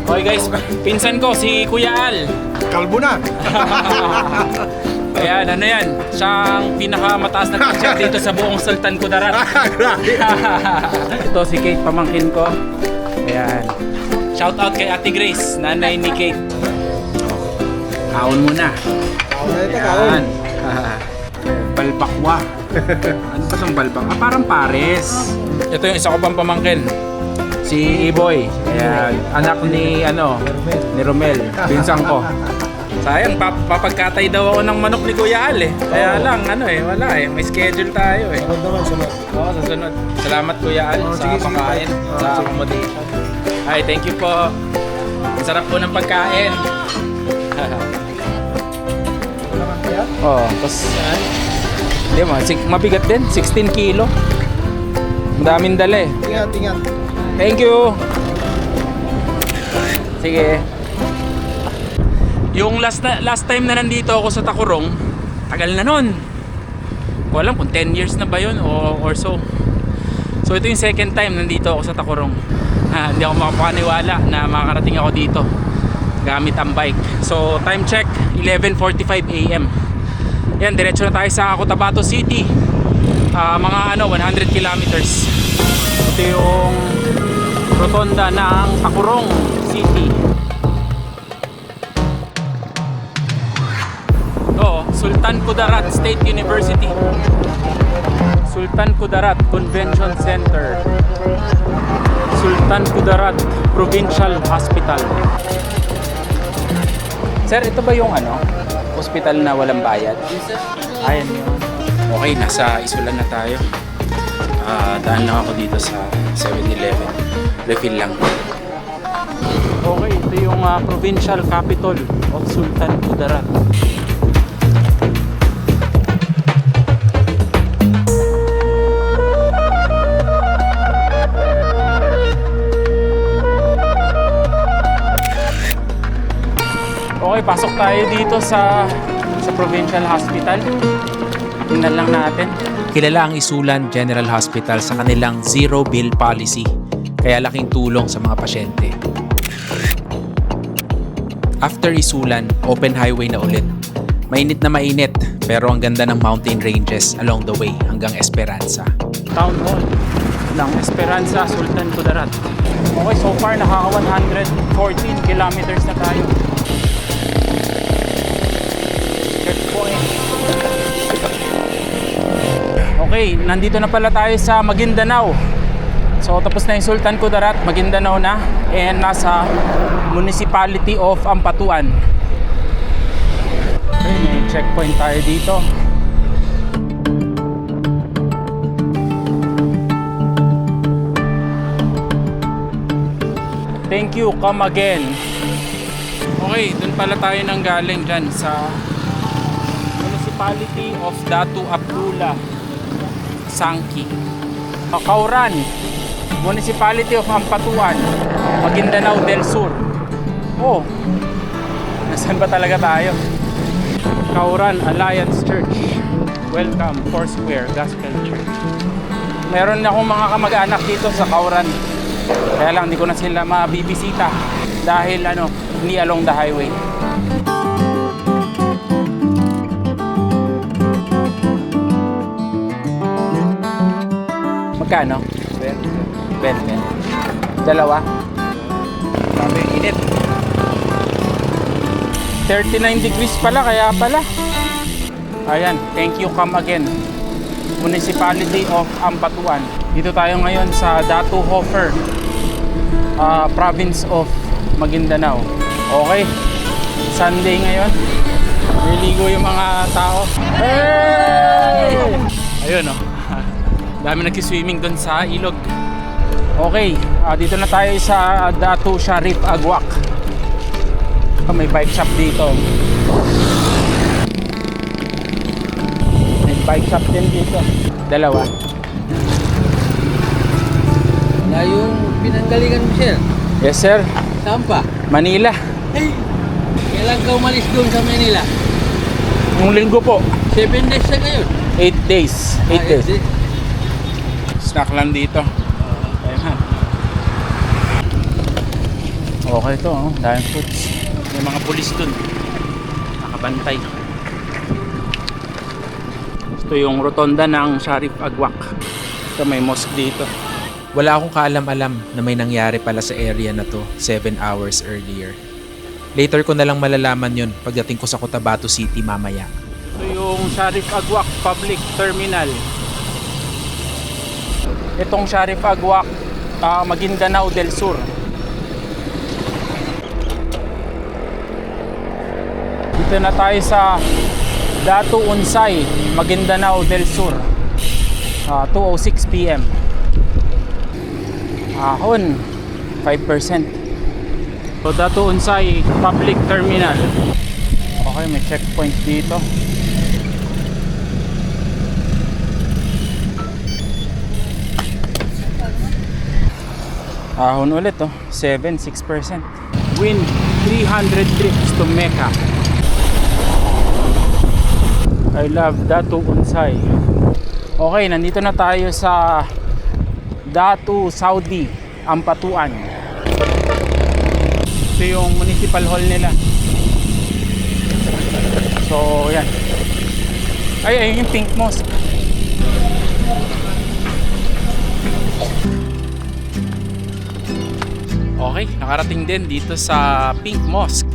Speaker 3: Okay guys, pinsan ko si Kuya Al.
Speaker 5: Kalbo na!
Speaker 3: Ayan, yan? Siyang pinakamataas na teacher dito sa buong Sultan Kudarat. Ito si Kate, pamangkin ko. Ayan. Shout out kay Ate Grace, nanay ni Kate. Kaon muna. Ayan. Balbakwa. Ano pa itong balbak? Parang pares. Ito yung isa ko pang pamangkin. Si Iboy. Ayan. Anak ni ni Romel. Pinsang ko. Sayang, papagkatay daw ako ng manok ni Kuya Al Kaya lang, wala May schedule tayo Oo, sa sunod. Salamat Kuya Al sa pagkain, sa accommodation. Ay, thank you po. Ang sarap po ng pagkain. Tapos hindi mabigat din, 16 kilo. Madaming dala
Speaker 9: Ingat.
Speaker 3: Thank you. Sige. Yung last time na nandito ako sa Tacorong, tagal na nun. Ko alam kung 10 years na ba yun or so. So ito yung second time nandito ako sa Tacorong. Hindi ako makapaniwala na makakarating ako dito. gamit ang bike. So time check 11:45 AM. Yan, diretso na tayo sa Cotabato City. Mga 100 kilometers. Ito yung rotonda ng Tacurong City. Sultan Kudarat State University, Sultan Kudarat Convention Center, Sultan Kudarat Provincial Hospital. Sir, ito ba yung hospital na walang bayad? Ayan yun. Okay, nasa Isulan na tayo. Daan lang ako dito sa 7-Eleven. Refill lang. Okay, ito yung provincial capital of Sultan Kudarat. Okay, pasok tayo dito sa Provincial Hospital. Tingnan lang natin.
Speaker 1: Kilala ang Isulan General Hospital sa kanilang zero bill policy, kaya laking tulong sa mga pasyente. After Isulan, open highway na ulit. Mainit na mainit, pero ang ganda ng mountain ranges along the way hanggang Esperanza.
Speaker 3: Town Hall ng Esperanza, Sultan Kudarat. Okay, so far nakaka 114 kilometers na tayo. Checkpoint. Okay, nandito na pala tayo sa Maguindanao. So tapos na yung Sultan Kudarat, Maguindanao na, and nasa Municipality of Ampatuan. Okay, may checkpoint tayo dito. Thank you, come again. Okay, dun pala tayo nang galing dyan sa Municipality of Datu Abdullah Sangki. Kauran, Municipality of Ampatuan, Maguindanao del Sur. Oh, nasaan ba talaga tayo? Kauran Alliance Church. Welcome, Foursquare Gospel Church. Meron akong mga kamag-anak dito sa Kauran. Kaya lang hindi ko na sila mabibisita dahil hindi along the highway. Magkano? 20. Dalawa?
Speaker 5: Sabi, init.
Speaker 3: 39 degrees pala, kaya pala. Ayan, thank you, come again. Municipality of Ampatuan. Dito tayo ngayon sa Datu Hofer, Province of Maguindanao. Okay, Sunday ngayon. Niligo yung mga tao. Hey! Ayun dami nag-swimming doon sa ilog. Okay, dito na tayo sa Datu Sharif Agwak. May bike shop dito. May bike shop din dito. Dalawa.
Speaker 9: Na yung pinanggalingan mo, sir.
Speaker 3: Yes sir,
Speaker 9: Saan pa?
Speaker 3: Manila.
Speaker 9: Kailan ka umalis doon sa Manila?
Speaker 3: Yung linggo po.
Speaker 9: 7 days na ngayon.
Speaker 3: 8 days. 8 days. Snack lang dito. Ayan. Okay to, daming foods. May mga pulis dun. Nakabantay. Ito yung rotonda ng Sharif Agwak. Ito may mosque dito.
Speaker 1: Wala akong kaalam-alam na may nangyari pala sa area na to 7 hours earlier. Later ko na lang malalaman yun pagdating ko sa Cotabato City mamaya.
Speaker 3: Ito yung Sharif Agwak Public Terminal. Itong Sharif Agwak, Maguindanao del Sur. Dito na tayo sa Datu Unsay, Maguindanao del Sur. 2:06 PM. Ahon, 5%. So Datu Unsay Public Terminal. Okay, may checkpoint dito. Ahon ulit 6%. Wind 300 trips to Mecca. I love Datu Unsay. Okay, nandito na tayo sa Datu Saudi Ampatuan. Ito Ito yung municipal hall nila. So, yan. Ayun yung Pink Mosque. Okay, nakarating din dito sa Pink Mosque.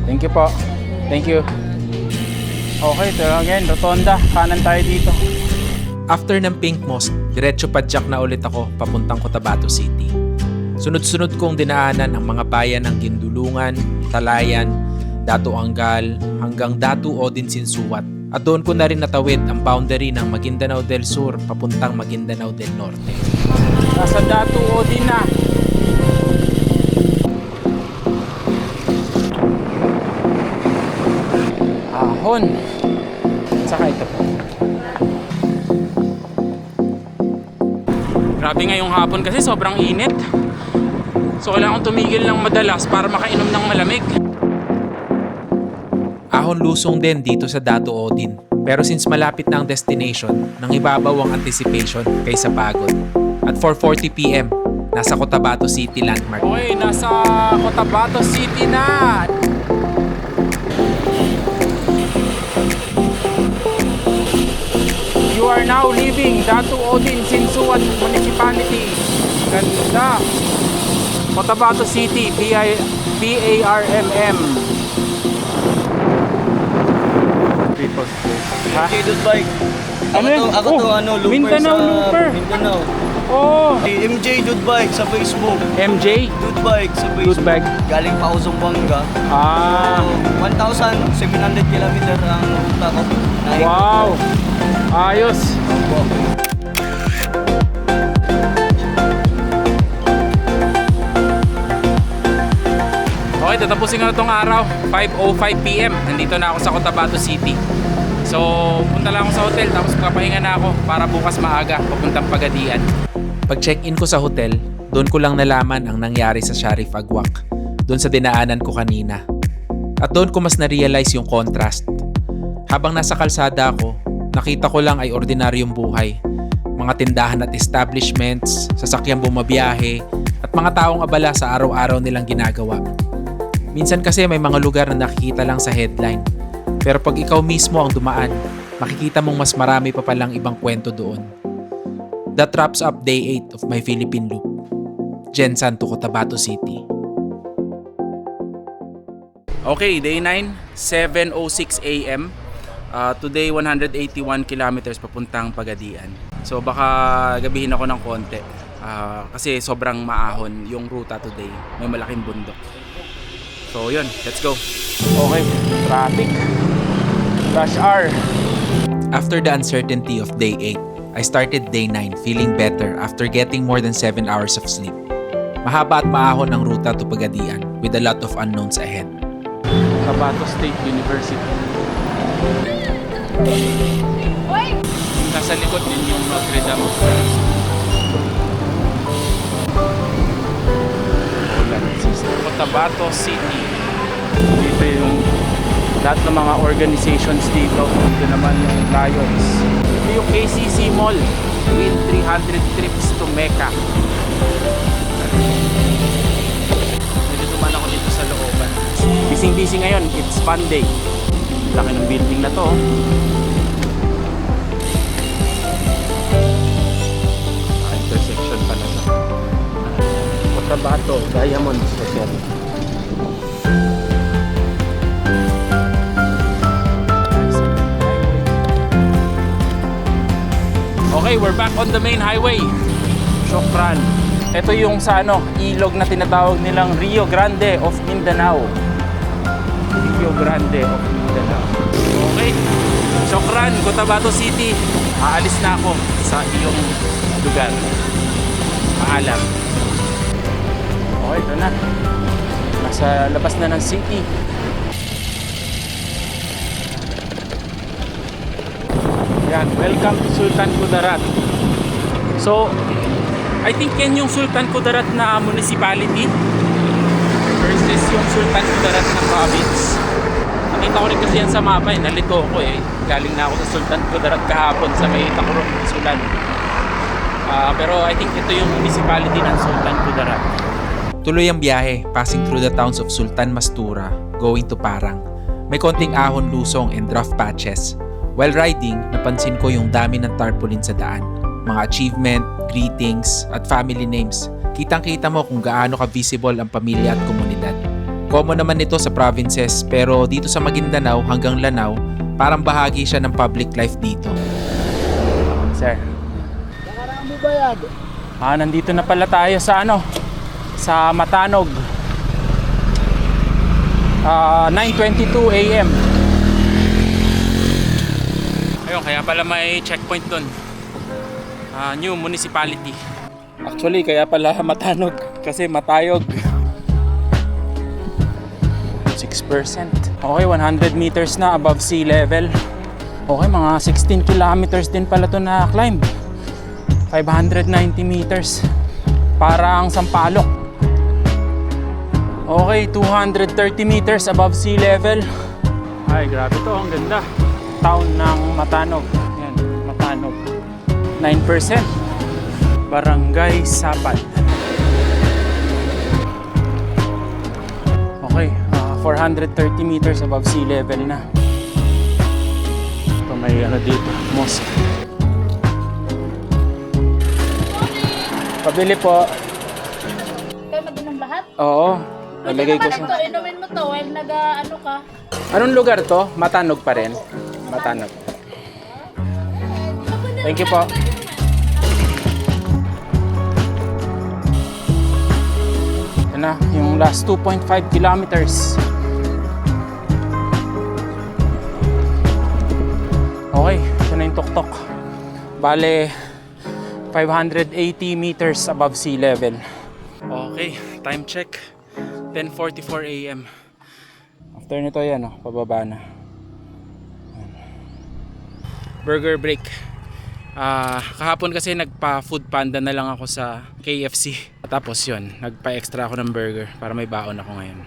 Speaker 3: Thank you po. Thank you. Okay, ito again, rotonda. Kanan tayo dito.
Speaker 1: After ng Pink Mosque, diretso padjak na ulit ako papuntang Cotabato City. Sunod-sunod kong dinaanan ang mga bayan ng Gindulungan, Talayan, Datu Angal, hanggang Datu Odin Sinsuat. At doon ko na rin natawid ang boundary ng Maguindanao del Sur papuntang Maguindanao del Norte.
Speaker 3: Nasa Datu Odin na. Ahon. Saka ito po. Grabe ngayong hapon kasi sobrang init. So kailangan tumigil ng madalas para makainom ng malamig.
Speaker 1: Ahon lusong din dito sa Datu Odin. Pero since malapit na ang destination, nang ibabaw ang anticipation kaysa pagod. At 4:40 PM, nasa Cotabato City landmark.
Speaker 3: Okay, nasa Cotabato City na. You are now leaving Datu Odin Sinsuat Municipality. Ganda. Cotabato City, PARMM. People's Place. Ha?
Speaker 9: MJ Dude Bike.
Speaker 3: Ano yun?
Speaker 9: Ako to, looper
Speaker 3: Mindanao,
Speaker 9: sa
Speaker 3: looper.
Speaker 9: Mindanao.
Speaker 3: Oh,
Speaker 9: MJ Dude Bike sa Facebook.
Speaker 3: MJ.
Speaker 9: Dude Bike sa Facebook.
Speaker 3: Good bag.
Speaker 9: Galing pa ako Zamboanga.
Speaker 3: Ah,
Speaker 9: 1,700 kilometer ang ruta ko.
Speaker 3: wow. Ayos. Okay, tatapusin ko na itong araw. 5:05 PM. Nandito na ako sa Cotabato City. So, punta lang ako sa hotel tapos papahinga na ako para bukas maaga papuntang Pagadian.
Speaker 1: Pag check-in ko sa hotel, doon ko lang nalaman ang nangyari sa Sharif Agwak, doon sa dinaanan ko kanina. At doon ko mas na-realize yung contrast. Habang nasa kalsada ako, nakita ko lang ay ordinaryong buhay. Mga tindahan at establishments, sasakyang bumabiyahe, at mga taong abala sa araw-araw nilang ginagawa. Minsan kasi may mga lugar na nakikita lang sa headline. Pero pag ikaw mismo ang dumaan, makikita mong mas marami pa palang ibang kwento doon. That wraps up day 8 of my Philippine Loop. Jensan to Cotabato City.
Speaker 3: Okay, day 9, 7:06 AM. Today, 181 kilometers papuntang Pagadian. So baka gabihin ako ng konti. Kasi sobrang maahon yung ruta today. May malaking bundok. So yun, let's go. Okay, traffic. Rush hour.
Speaker 1: After the uncertainty of day 8, I started day 9 feeling better after getting more than 7 hours of sleep. Mahaba at maahon ang ruta to Pagadian with a lot of unknowns ahead.
Speaker 3: Cotabato State University. Nasa likod din yung Notre Dame. Cotabato City. Dito yung lahat ng mga organizations dito. Dito naman yung Lions. Ito yung KCC Mall with 300 trips to Mecca. Pwede duman ako dito sa looban. Busy ngayon, it's fun day. Laki ng building na to. Intersection pala siya. Cotabato, Diamonds Hotel. Okay, we're back on the main highway. Shokran. Ito yung sa ilog na tinatawag nilang Rio Grande of Mindanao. Rio Grande of Mindanao. Okay. Shokran, Cotabato City. Aalis na ako sa iyong lugar. Paalam. Okay, ito na. Nasa labas na ng city. Yan, welcome to Sultan Kudarat. So, I think yan yung Sultan Kudarat na municipality versus yung Sultan Kudarat na province. Nakita ko rin kasi yan sa mapa eh. Nalito ko eh. Galing na ako sa Sultan Kudarat kahapon sa may Tacloban, Sulan. Pero I think ito yung municipality ng Sultan Kudarat.
Speaker 1: Tuloy ang biyahe, passing through the towns of Sultan Mastura, going to Parang. May konting ahon, lusong, and rough patches. While riding, napansin ko yung dami ng tarpaulin sa daan. Mga achievement, greetings, at family names. Kitang-kita mo kung gaano ka-visible ang pamilya at komunidad. Common naman ito sa provinces, pero dito sa Maguindanao hanggang Lanao, parang bahagi siya ng public life dito.
Speaker 3: Sir. Nandito na pala tayo sa sa Matanog. 9:22 AM. Ayun, kaya pala may checkpoint doon. New municipality. Actually, kaya pala Matanog kasi Matayog. 6%. Okay, 100 meters na above sea level. Okay, mga 16 kilometers din pala to na climb. 590 meters. Parang Sampaloc. Okay, 230 meters above sea level. Ay, grabe to. Ang ganda. Town ng Matanog. Yan, Matanog. 9%. Barangay Sapad. Okay, 430 meters above sea level na. Ito may dito, mosque. Pabili po.
Speaker 7: Kayo mag-inom lahat?
Speaker 3: Oo. Nalagay ko
Speaker 7: Ito,
Speaker 3: sa...
Speaker 7: inumin mo to while ka.
Speaker 3: Anong lugar to? Matanog pa rin? Matanog. Thank you po. Yan na, yung last 2.5 kilometers. Okay, ito na yung tuktok. Bale, 580 meters above sea level. Okay, time check. 10:44 AM. After nito yan, pababa na. Burger break. Kahapon kasi nagpa-food panda na lang ako sa KFC. Tapos yun, nagpa-extra ako ng burger para may baon ako ngayon.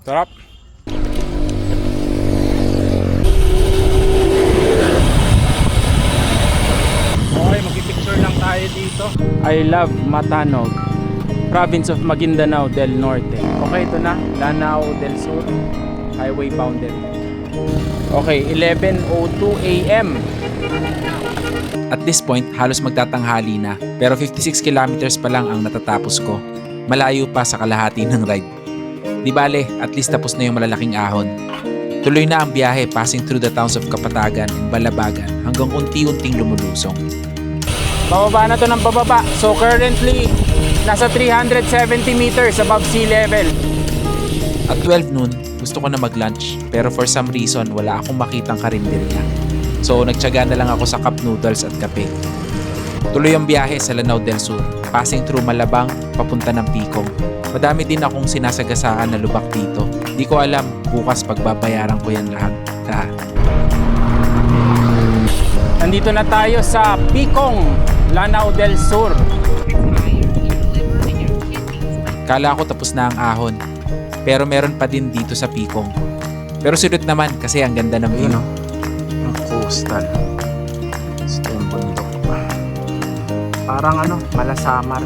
Speaker 3: Sarap! Okay, mag-picture lang tayo dito. I love Matanog, province of Maguindanao del Norte. Okay, ito na, Lanao del Sur, highway bounded. Okay, 11:02 AM.
Speaker 1: At this point, halos magtatanghali na, pero 56 kilometers pa lang ang natatapos ko. Malayo pa sa kalahati ng ride. Di bale, at least tapos na yung malalaking ahon. Tuloy na ang biyahe passing through the towns of Kapatagan and Balabagan hanggang unti-unting lumulusong.
Speaker 3: Bababa na to ng bababa. So currently, nasa 370 meters above sea level.
Speaker 1: At 12 noon, gusto ko na mag-lunch, pero for some reason, wala akong makitang karinderya. So nagtiyaga na lang ako sa cup noodles at kape. Tuloy ang biyahe sa Lanao del Sur, passing through Malabang, papunta ng Picong. Madami din akong sinasagasaan na lubak dito. Di ko alam, bukas pagbabayaran ko yan lahat.
Speaker 3: Nandito na tayo sa Picong, Lanao del Sur.
Speaker 1: Kala ko tapos na ang ahon, pero meron pa din dito sa Picong. Pero sunod naman kasi ang ganda ng view.
Speaker 3: Ang coastal. Ito yung bundok pa. Parang Malasamar.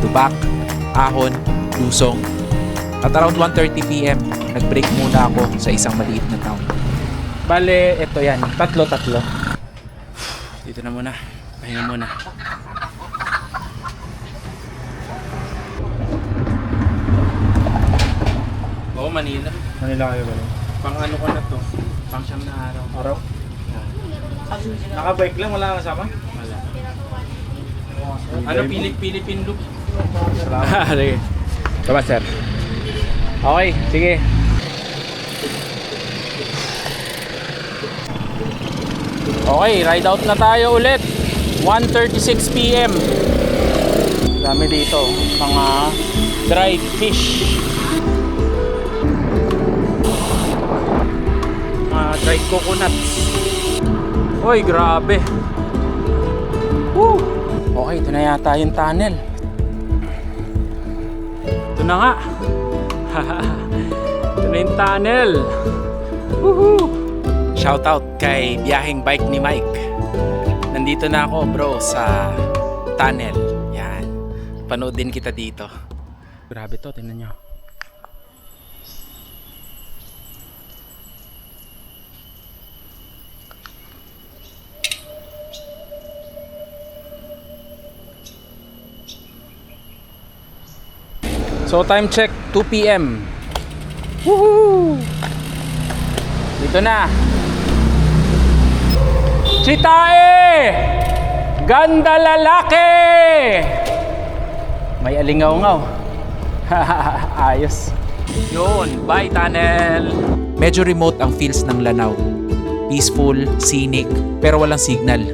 Speaker 1: Lubak, ahon, lusong. At around 1:30 PM, nag-break muna ako sa isang maliit na town.
Speaker 3: Bale, ito yan. Tatlo. Dito na muna. Pahinga muna. Oo, Manila.
Speaker 9: Manila kayo ba?
Speaker 3: Pang ano ko na to? Pang siyam na araw.
Speaker 9: Araw? Naka-bike lang, wala kasama?
Speaker 3: Wala. Ano, Philippine loop?
Speaker 9: Salamat.
Speaker 3: Sige. Tama, sir. Okay, sige. Okay, ride out na tayo ulit. 1:36 PM. Dami dito, mga dried fish. Mga dried coconuts. Uy, grabe. Woo! Okay, ito na yata yung tunnel. Ito na nga. Ito na yung tunnel. Woohoo! Shoutout kay biyaheng bike ni Mike. Nandito na ako bro sa tunnel. Yan. Panood din kita dito. Grabe to, tingnan nyo. So time check 2 PM. Woohoo! Dito na. Chitae! Ganda lalaki! May alingaw-ngaw. Ayos. Yun, bye tunnel.
Speaker 1: Medyo remote ang feels ng Lanao. Peaceful, scenic, pero walang signal.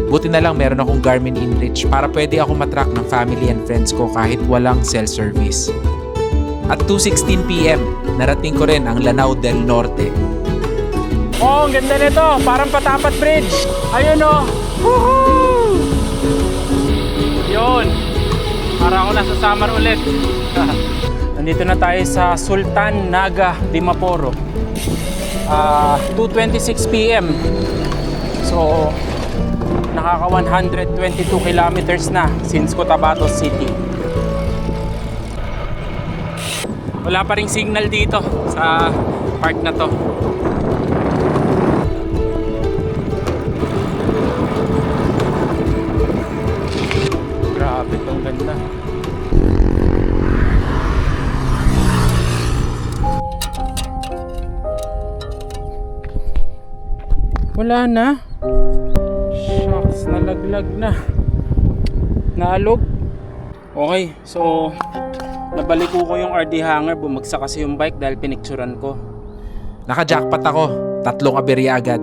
Speaker 1: Buti na lang meron akong Garmin InReach para pwede ako matrack ng family and friends ko kahit walang cell service. At 2:16 PM, narating ko rin ang Lanao del Norte.
Speaker 3: Oh, ang ganda nito. Parang Patapat Bridge. Ayun oh. Woohoo! Yun. Para ako nasa summer ulit. Nandito na tayo sa Sultan Naga Dimaporo. 2:26 PM. So, nakaka 122 kilometers na since Cotabato City. Wala pa ring signal dito sa park na to. Grabe, itong ganda. Wala na. Shucks, nalaglag na. Naalog. Okay, so nabaliko ko yung RD hanger. Bumagsak kasi yung bike dahil pinicturan ko.
Speaker 1: Naka-jackpot ako, 3 aberya agad.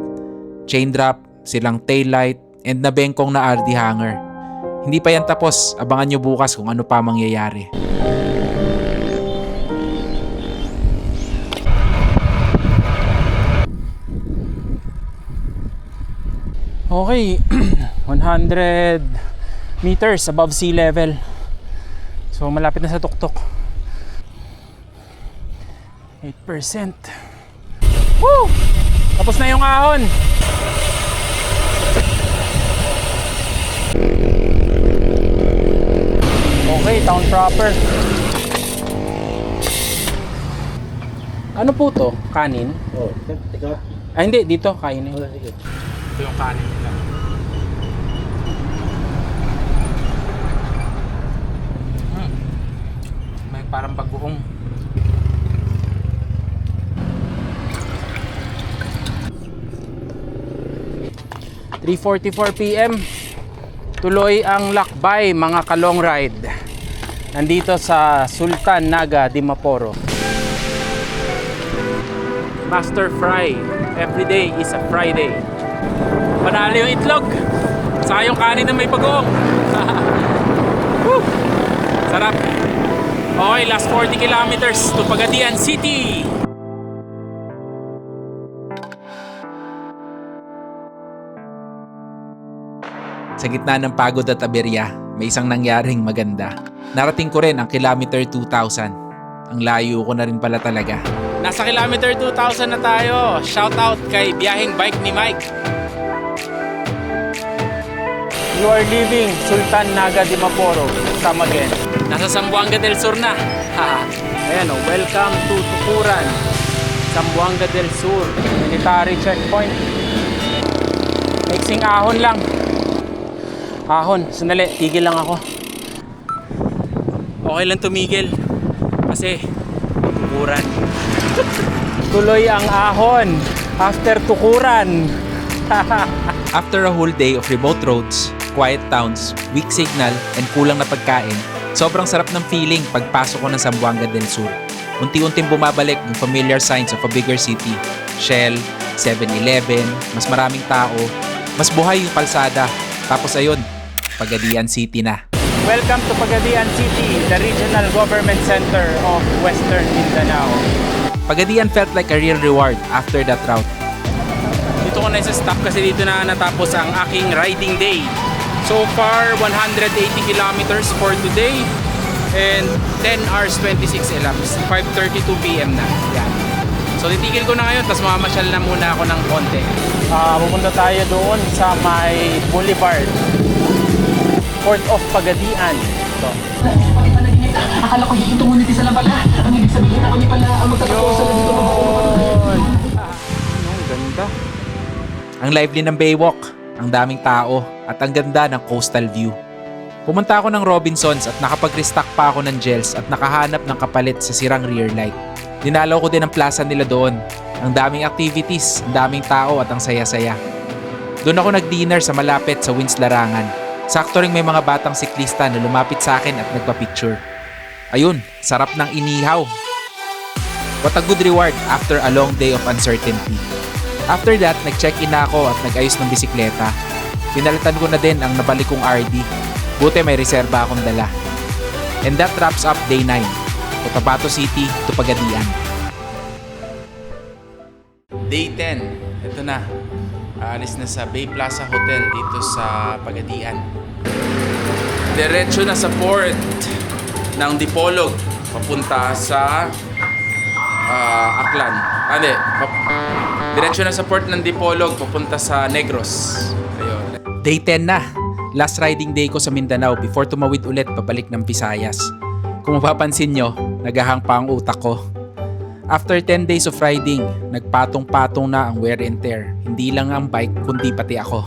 Speaker 1: Chain drop, silang taillight, and nabengkong na RD hanger. Hindi pa yan tapos, abangan nyo bukas kung ano pa mangyayari.
Speaker 3: Okay, 100 meters above sea level. So malapit na sa tuktok. 8%. Woo! Tapos na yung ahon. Okay, town proper. Ano po to? Kanin?
Speaker 9: Oh, teka.
Speaker 3: Ah, hindi. Dito, kainin.
Speaker 9: Oh, sige.
Speaker 3: Ito yung kanin nila. May parang bagoong. (3:44 PM) tuloy ang lakbay mga ka-long ride nandito sa Sultan Naga Dimaporo. Master Fry, every day is a Friday. Panalo yung itlog, saka yung kanin na may bagoong. Woo! Sarap. Okay, last 40 kilometers to Pagadian City.
Speaker 1: Sa gitna ng pagod at aberya, may isang nangyaring maganda. Narating ko rin ang kilometer 2,000. Ang layo ko na rin pala talaga.
Speaker 3: Nasa kilometer 2,000 na tayo. Shoutout kay biyaheng bike ni Mike. You are leaving Sultan Naga Dimaporo. Come again. Nasa Zamboanga del Sur na. Ayan o, welcome to Tukuran, Zamboanga del Sur military checkpoint. Mixing ahon lang. Ahon, sandali, tigil lang ako. Okay lang tumigil kasi tukuran. Tuloy ang ahon after tukuran.
Speaker 1: After a whole day of remote roads, quiet towns, weak signal, and kulang na pagkain, sobrang sarap ng feeling pagpasok ko ng Zamboanga del Sur. Unti-unting bumabalik yung familiar signs of a bigger city. Shell, 7-Eleven, mas maraming tao, mas buhay yung kalsada. Tapos ayun, Pagadian City na.
Speaker 3: Welcome to Pagadian City, the regional government center of Western Mindanao.
Speaker 1: Pagadian felt like a real reward after that route.
Speaker 3: Dito ko na isa stop kasi dito na natapos ang aking riding day. So far, 180 kilometers for today and 10 hours 26 elapsed. 5:32 p.m. na. Yan. So titigil ko na ngayon, tapos mamamasyal na muna ako ng konti. Pupunta tayo doon sa may Boulevard, Port of Pagadian. Ito.
Speaker 10: Akala ko dito ngunit isa lang pala. Ang ibig sabihin ako ni pala ang magkakapuso na dito.
Speaker 3: Ang ganda.
Speaker 1: Ang lively ng Baywalk, ang daming tao, at ang ganda ng coastal view. Pumunta ako ng Robinsons at nakapag-restock pa ako ng gels at nakahanap ng kapalit sa sirang rear light. Dinalaw ko din ang plaza nila doon. Ang daming activities, ang daming tao at ang saya-saya. Doon ako nag-dinner sa malapit sa Wins Larangan. Sakto ring may mga batang siklista na lumapit sa akin at nagpa-picture. Ayun, sarap ng inihaw. What a good reward after a long day of uncertainty. After that, nag-check-in na ako at nag-ayos ng bisikleta. Pinalitan ko na din ang nabalik kong RD. Buti may reserba akong dala. And that wraps up day 9. Cotabato City to Pagadian. Day 10. Ito na. Aalis na sa Bay Plaza Hotel dito sa Pagadian. Diretso na sa port ng Dipolog papunta sa Aklan. Diretso na sa port ng Dipolog papunta sa Negros. Ayun. Day 10 na. Last riding day ko sa Mindanao before tumawid ulit pabalik ng Visayas. Kung mapapansin nyo, naghahang pa ang utak ko. After 10 days of riding, nagpatong-patong na ang wear and tear. Hindi lang ang bike, kundi pati ako.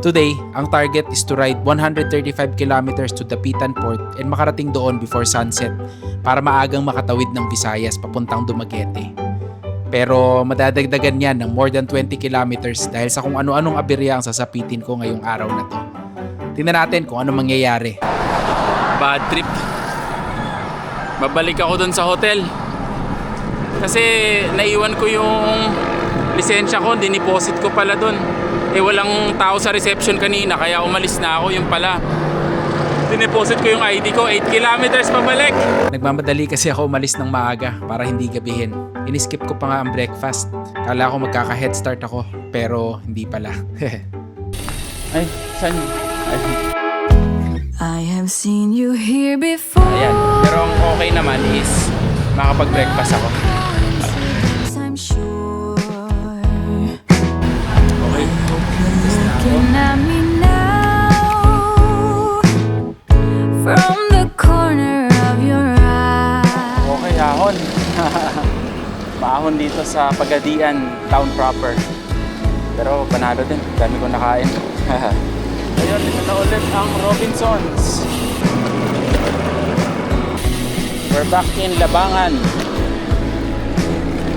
Speaker 1: Today, ang target is to ride 135 kilometers to Dapitan Port and makarating doon before sunset para maagang makatawid ng Visayas papuntang Dumaguete. Pero madadagdagan yan ng more than 20 kilometers dahil sa kung ano-anong aberya ang sasapitin ko ngayong araw na to. Tingnan natin kung ano mangyayari.
Speaker 3: Bad trip. Babalik ako dun sa hotel. Kasi naiwan ko yung lisensya ko, diniposit ko pala dun. Walang tao sa reception kanina kaya umalis na ako, yung pala. Diniposit ko yung ID ko, 8 kilometers pabalik.
Speaker 1: Nagmamadali kasi ako umalis ng maaga para hindi gabihin. Iniskip ko pa nga ang breakfast. Kala ko magkaka-head start ako, pero hindi pala.
Speaker 3: Ay, saan? Ay.
Speaker 6: I have seen you here before.
Speaker 3: Ayan, pero ang okay naman is makapag-breakfast ako.
Speaker 6: I'm sure.
Speaker 3: Okay.
Speaker 6: Looking at me now from the corner of your eye.
Speaker 3: Okay, ahon. Maahon dito sa Pagadian town proper. Pero panalo din, dami ko nakain. Ayun, dito na ulit ang Robinsons. We're back in Labangan.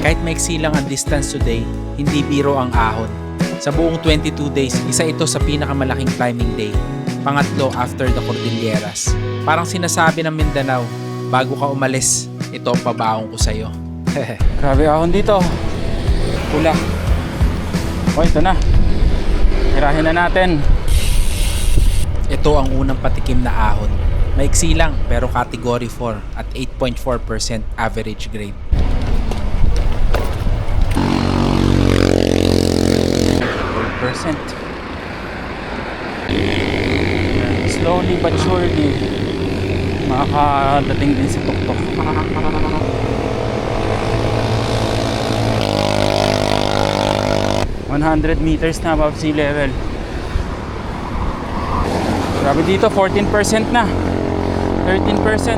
Speaker 1: Kahit maiksi lang ang distance today, hindi biro ang ahon. Sa buong 22 days, isa ito sa pinakamalaking climbing day. Pangatlo after the Cordilleras. Parang sinasabi ng Mindanao, bago ka umalis, ito ang pabaong ko sa'yo.
Speaker 3: Grabe ahon dito. Pula. O, ito na. Hirahin na natin.
Speaker 1: Ito ang unang patikim na ahon. Maiksi lang pero category 4 at 8.4% average grade.
Speaker 3: Slowly but surely makakadating din si Tuktok. 100 meters na above sea level. Grabe dito, 14% na. 13%.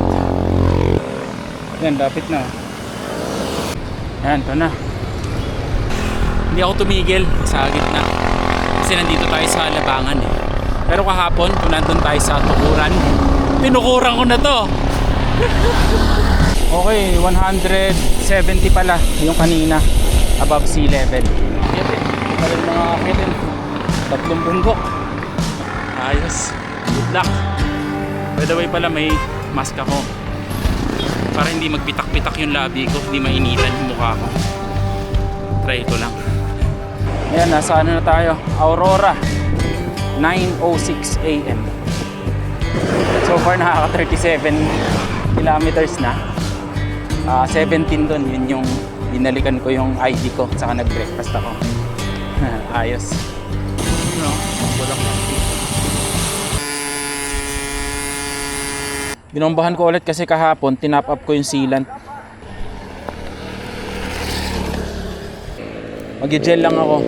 Speaker 3: Yan, lapit na. Yan, ito na. Hindi ako tumigil sa gitna. Kasi nandito tayo sa Labangan eh. Pero kahapon, kung nandun tayo sa Tukuran, tinukuran ko na to. Okay, 170 pala yung kanina above sea level. Parin mga akin, 3 bundok. Ayos. Good luck. By the way pala, may mask ako para hindi magpitak-pitak yung labi ko, hindi mainitan yung mukha ko. Try ko lang. Ayan, nasa ano na tayo? Aurora. 9:06 AM. So far nakaka 37 kilometers na. 17 doon, yun yung binalikan ko yung ID ko, saka nag-breakfast ako. Ayos. No, walang Binombahan ko ulit kasi kahapon tinap up ko yung sealant. Mag-gel lang ako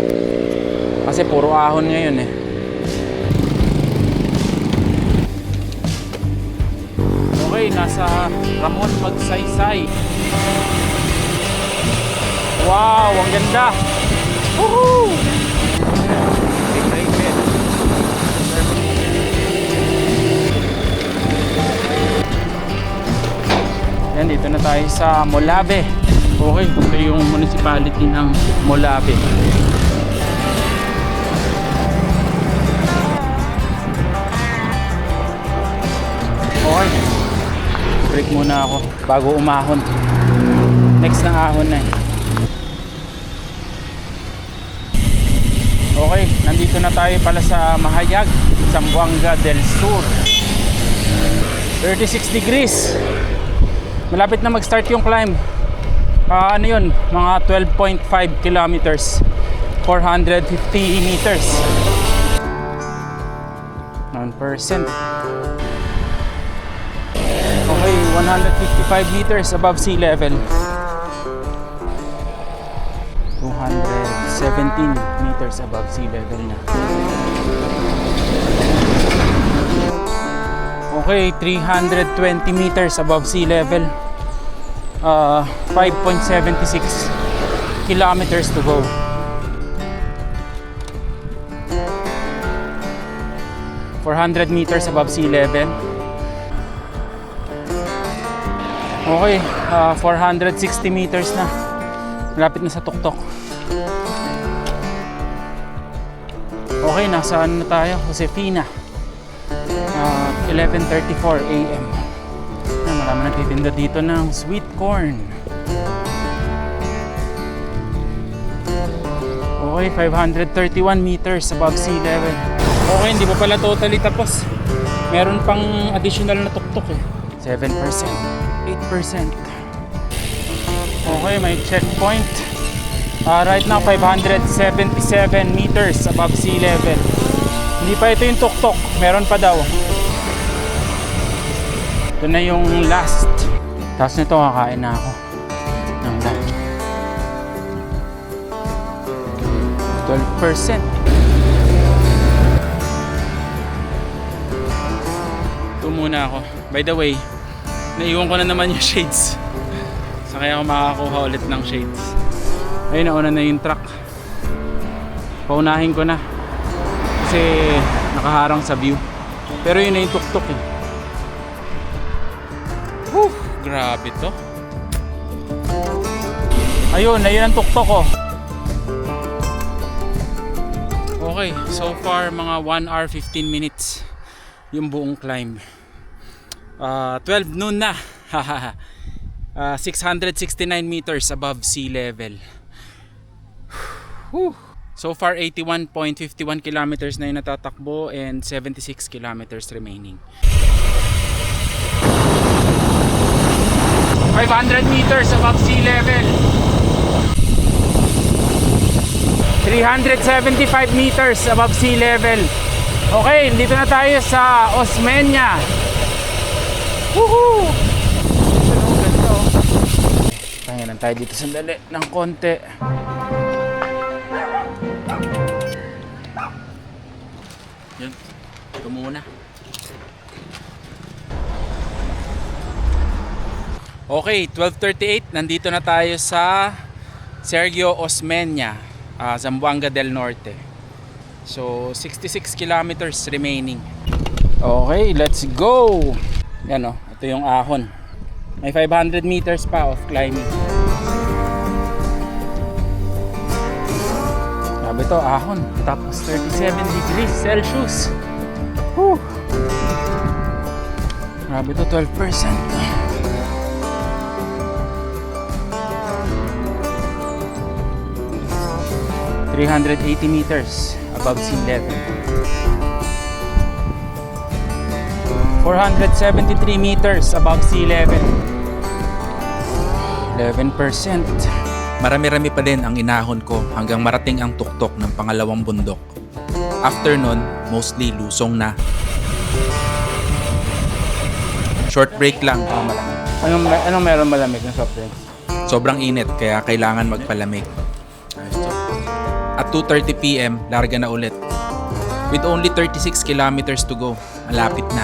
Speaker 3: kasi puro ahon ngayon eh. Okay, nasa Ramon Magsaysay. Wow, ang ganda. Woohoo! Yan, dito na tayo sa Molave. Okay, ito yung municipality ng Molave. Okay, break muna ako bago umahon. Next na ahon na eh. Okay, nandito na tayo pala sa Mahayag, Zamboanga del Sur. 36 degrees. Malapit na mag-start yung climb. Ano yun? Mga 12.5 kilometers. 450 meters. 9%. Okay, 155 meters above sea level. 217 meters above sea level na. Okay, 320 meters above sea level. 5.76 kilometers to go. $400 meters above sea level. Okay, 460 meters na. Malapit na sa tuktok. Okay, nasa ano na tayo? Josefina. 11:34 AM. Marami nagtitinda dito ng sweet corn. Okay, 531 meters above sea level. Okay, hindi pa pala totally tapos. Meron pang additional na tuktok eh. 7%, 8%. Okay, may checkpoint. Right now, 577 meters above sea level. Hindi pa ito yung tuktok. Meron pa daw. Ito na yung last. Tapos nito kakain na ako ng lunch. 12%. Ito muna ako. By the way, naiwan ko na naman yung shades. So kaya ako makakuha ulit ng shades. Ayun, nauna na yung truck. Paunahin ko na kasi nakaharang sa view. Pero yun na yung tuktok eh. Whew, grabe to. Ayun, ayun ang tuktok ko. Okay, so far mga 1 hour 15 minutes yung buong climb. 12 noon na. 669 meters above sea level. Whew. So far 81.51 kilometers na yung natatakbo and 76 kilometers remaining. 500 meters above sea level. 375 meters above sea level. Okay, dito na tayo sa Osmeña. Woohoo! Pahinga tayo dito sandali ng konti. Yun, ito muna. Okay, 12:38, nandito na tayo sa Sergio Osmeña, Zamboanga del Norte. So 66 kilometers remaining. Okay, let's go. Yan, ito yung ahon. May 500 meters pa of climbing. Sabi to, ahon. Tapos 37 degrees Celsius. Whew. Grabe to, 12%. 380 meters above sea level. 473 meters above sea level. 11%.
Speaker 1: Marami-rami pa din ang inahon ko hanggang marating ang tuktok ng pangalawang bundok. After nun, mostly lusong na. Short break lang.
Speaker 3: Anong meron malamig ng soft drinks?
Speaker 1: Sobrang init kaya kailangan magpalamig. At 2:30 PM, larga na ulit. With only 36 kilometers to go, malapit na.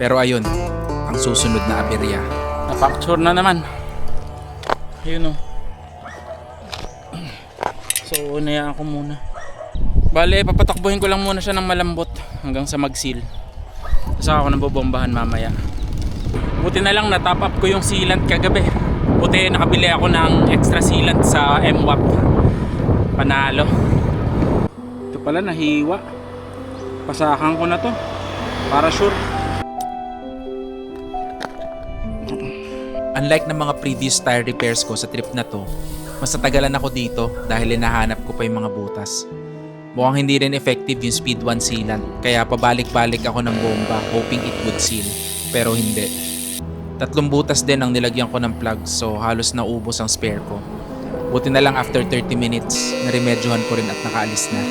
Speaker 1: Pero ayun, ang susunod na aberya.
Speaker 3: Napacture na naman. Ayun o. So, unayaan ko muna. Bale, papatakbuhin ko lang muna siya ng malambot hanggang sa mag-seal. Saka ako nang bobombahan mamaya. Buti na lang na-top up ko yung sealant kagabi. Buti nakabili ako ng extra sealant sa MWAP. Panalo. Ito pala nahiwa. Pasakan ko na to. Para sure.
Speaker 1: Unlike ng mga previous tire repairs ko sa trip na to, mas natagalan ako dito dahil hinahanap ko pa yung mga butas. Mukhang hindi rin effective yung Speed 1 sealant, kaya pabalik-balik ako ng bomba hoping it would seal. Pero hindi. 3 butas din ang nilagyan ko ng plug, so halos naubos ang spare ko. Buti na lang after 30 minutes, naremedyohan ko rin at nakaalis na.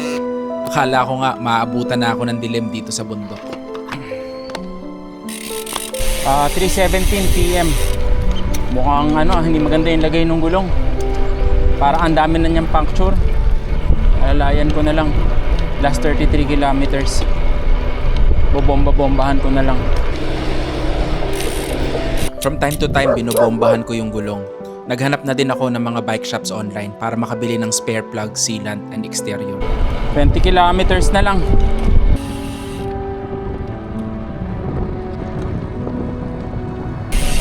Speaker 1: Akala ko nga maaabutan na ako ng dilim dito sa bundok.
Speaker 3: 3:17 PM. Mukhang hindi maganda yung lagay ng gulong. Parang ang dami na niyang puncture. Alalayan ko na lang. Last 33 kilometers. Bobomba-bombahan ko na lang.
Speaker 1: From time to time, binobombahan ko yung gulong. Naghanap na din ako ng mga bike shops online para makabili ng spare plug, sealant, and exterior.
Speaker 3: 20 kilometers na lang.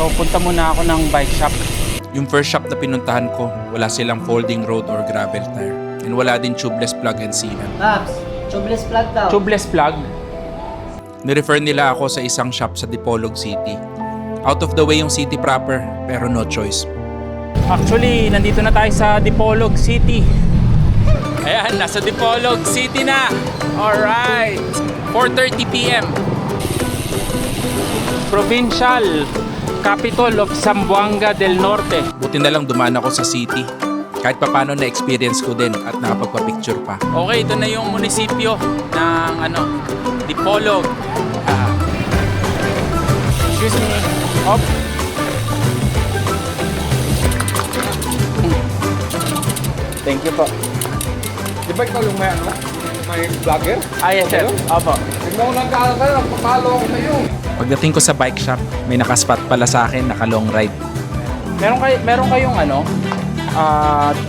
Speaker 3: So punta muna ako ng bike shop.
Speaker 1: Yung first shop na pinuntahan ko, wala silang folding road or gravel tire. And wala din tubeless plug and sealant.
Speaker 9: Paps, tubeless plug daw.
Speaker 3: Tubeless plug.
Speaker 1: Nirefer nila ako sa isang shop sa Dipolog City. Out of the way yung city proper, pero no choice.
Speaker 3: Actually, nandito na tayo sa Dipolog City. Ayan, nasa Dipolog City na. Alright. 4:30 PM. Provincial Capital of Zamboanga del Norte.
Speaker 1: Buti na lang dumaan ako sa city. Kahit papano na-experience ko din at nakapagpa-picture pa.
Speaker 3: Okay, ito na yung munisipyo ng Dipolog. Excuse me. Op. Thank you po.
Speaker 5: Di ba ikaw yung may vlogger?
Speaker 3: Yes sir. Opo.
Speaker 5: Tignan ko nagkakasal, papalo ako na yun.
Speaker 1: Pagdating ko sa bike shop, may nakaspot pala sa akin, naka-long ride.
Speaker 3: Meron kayong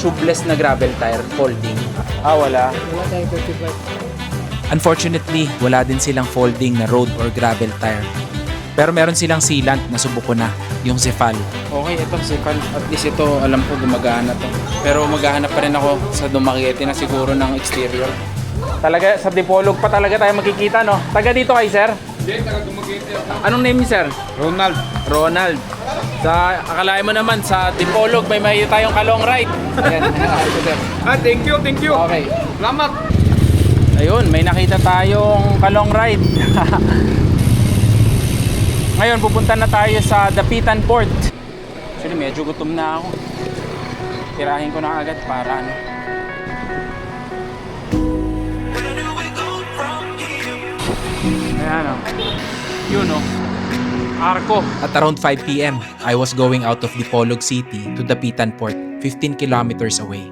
Speaker 3: tubeless na gravel tire folding? Wala.
Speaker 1: Unfortunately, wala din silang folding na road or gravel tire. Pero meron silang sealant na subuko na, yung Zefal.
Speaker 3: Okay, ito Zefal. At least ito, alam ko gumagana to. Pero maghahanap pa rin ako sa Dumaguete na siguro ng exterior. Talaga, sa Dipolog pa talaga tayo magkikita, no? Taga dito kay sir?
Speaker 5: Hindi, taga Dumaguete ako.
Speaker 3: Anong name niyo sir?
Speaker 5: Ronald.
Speaker 3: Ronald. Sa akalain mo naman sa Dipolog may tayong kalong ride. Ayan, ito sir.
Speaker 5: Thank you, thank you.
Speaker 3: Okay.
Speaker 5: Salamat.
Speaker 3: Ayun, may nakita tayong kalong ride. Ngayon, pupunta na tayo sa Dapitan Port. Actually, medyo gutom na ako. Tirahin ko na agad para Ayan o. Yun o. Arco.
Speaker 1: At around 5 PM, I was going out of Dipolog City to Dapitan Port, 15 kilometers away.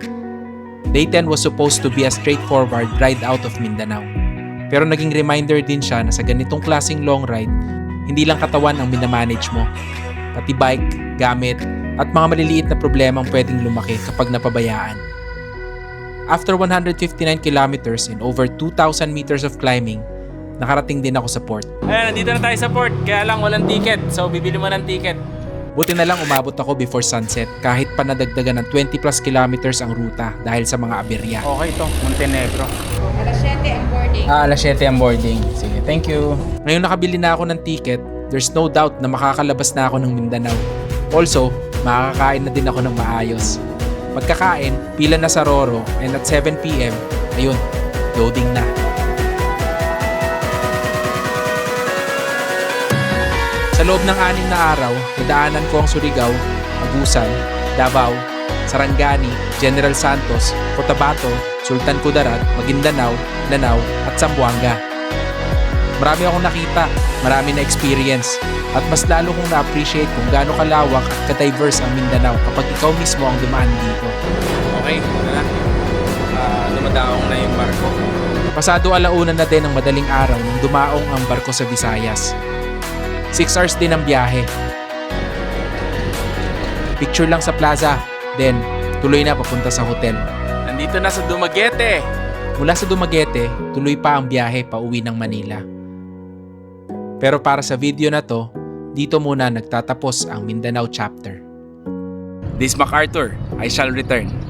Speaker 1: Day 10 was supposed to be a straightforward ride out of Mindanao. Pero naging reminder din siya na sa ganitong klaseng long ride, hindi lang katawan ang minamanage mo, pati bike, gamit, at mga maliliit na problemang pwedeng lumaki kapag napabayaan. After 159 kilometers and over 2,000 meters of climbing, nakarating din ako sa port.
Speaker 3: Ayan, nandito na tayo sa port. Kaya lang walang ticket. So, bibili mo ng ticket.
Speaker 1: Buti na lang umabot ako before sunset kahit pa nadagdagan ng 20 plus kilometers ang ruta dahil sa mga aberya.
Speaker 3: Okay to, Montenegro.
Speaker 4: Alas 7 ang boarding.
Speaker 3: Alas 7 ang boarding. Sige, thank you.
Speaker 1: Ngayon nakabili na ako ng ticket, there's no doubt na makakalabas na ako ng Mindanao. Also, makakakain na din ako ng maayos. Pagkakain, pila na sa Roro and at 7 PM, ayun, loading na. Sa loob ng 6 na araw, nadaanan ko ang Surigao, Agusan, Davao, Sarangani, General Santos, Cotabato, Sultan Kudarat, Maguindanao, Lanao at Zamboanga. Marami akong nakita, marami na experience, at mas lalo kong na-appreciate kung gaano kalawak at ka-diverse ang Mindanao kapag ikaw mismo ang dumaan dito.
Speaker 3: Okay, na. Dumadaong na yung barko.
Speaker 1: Pasado alauna na din ang madaling araw nung dumaong ang barko sa Visayas. 6 hours din ang biyahe. Picture lang sa plaza, then tuloy na papunta sa hotel.
Speaker 3: Nandito na sa Dumaguete.
Speaker 1: Mula sa Dumaguete, tuloy pa ang biyahe pauwi ng Manila. Pero para sa video na to, dito muna nagtatapos ang Mindanao chapter.
Speaker 3: This MacArthur, I shall return.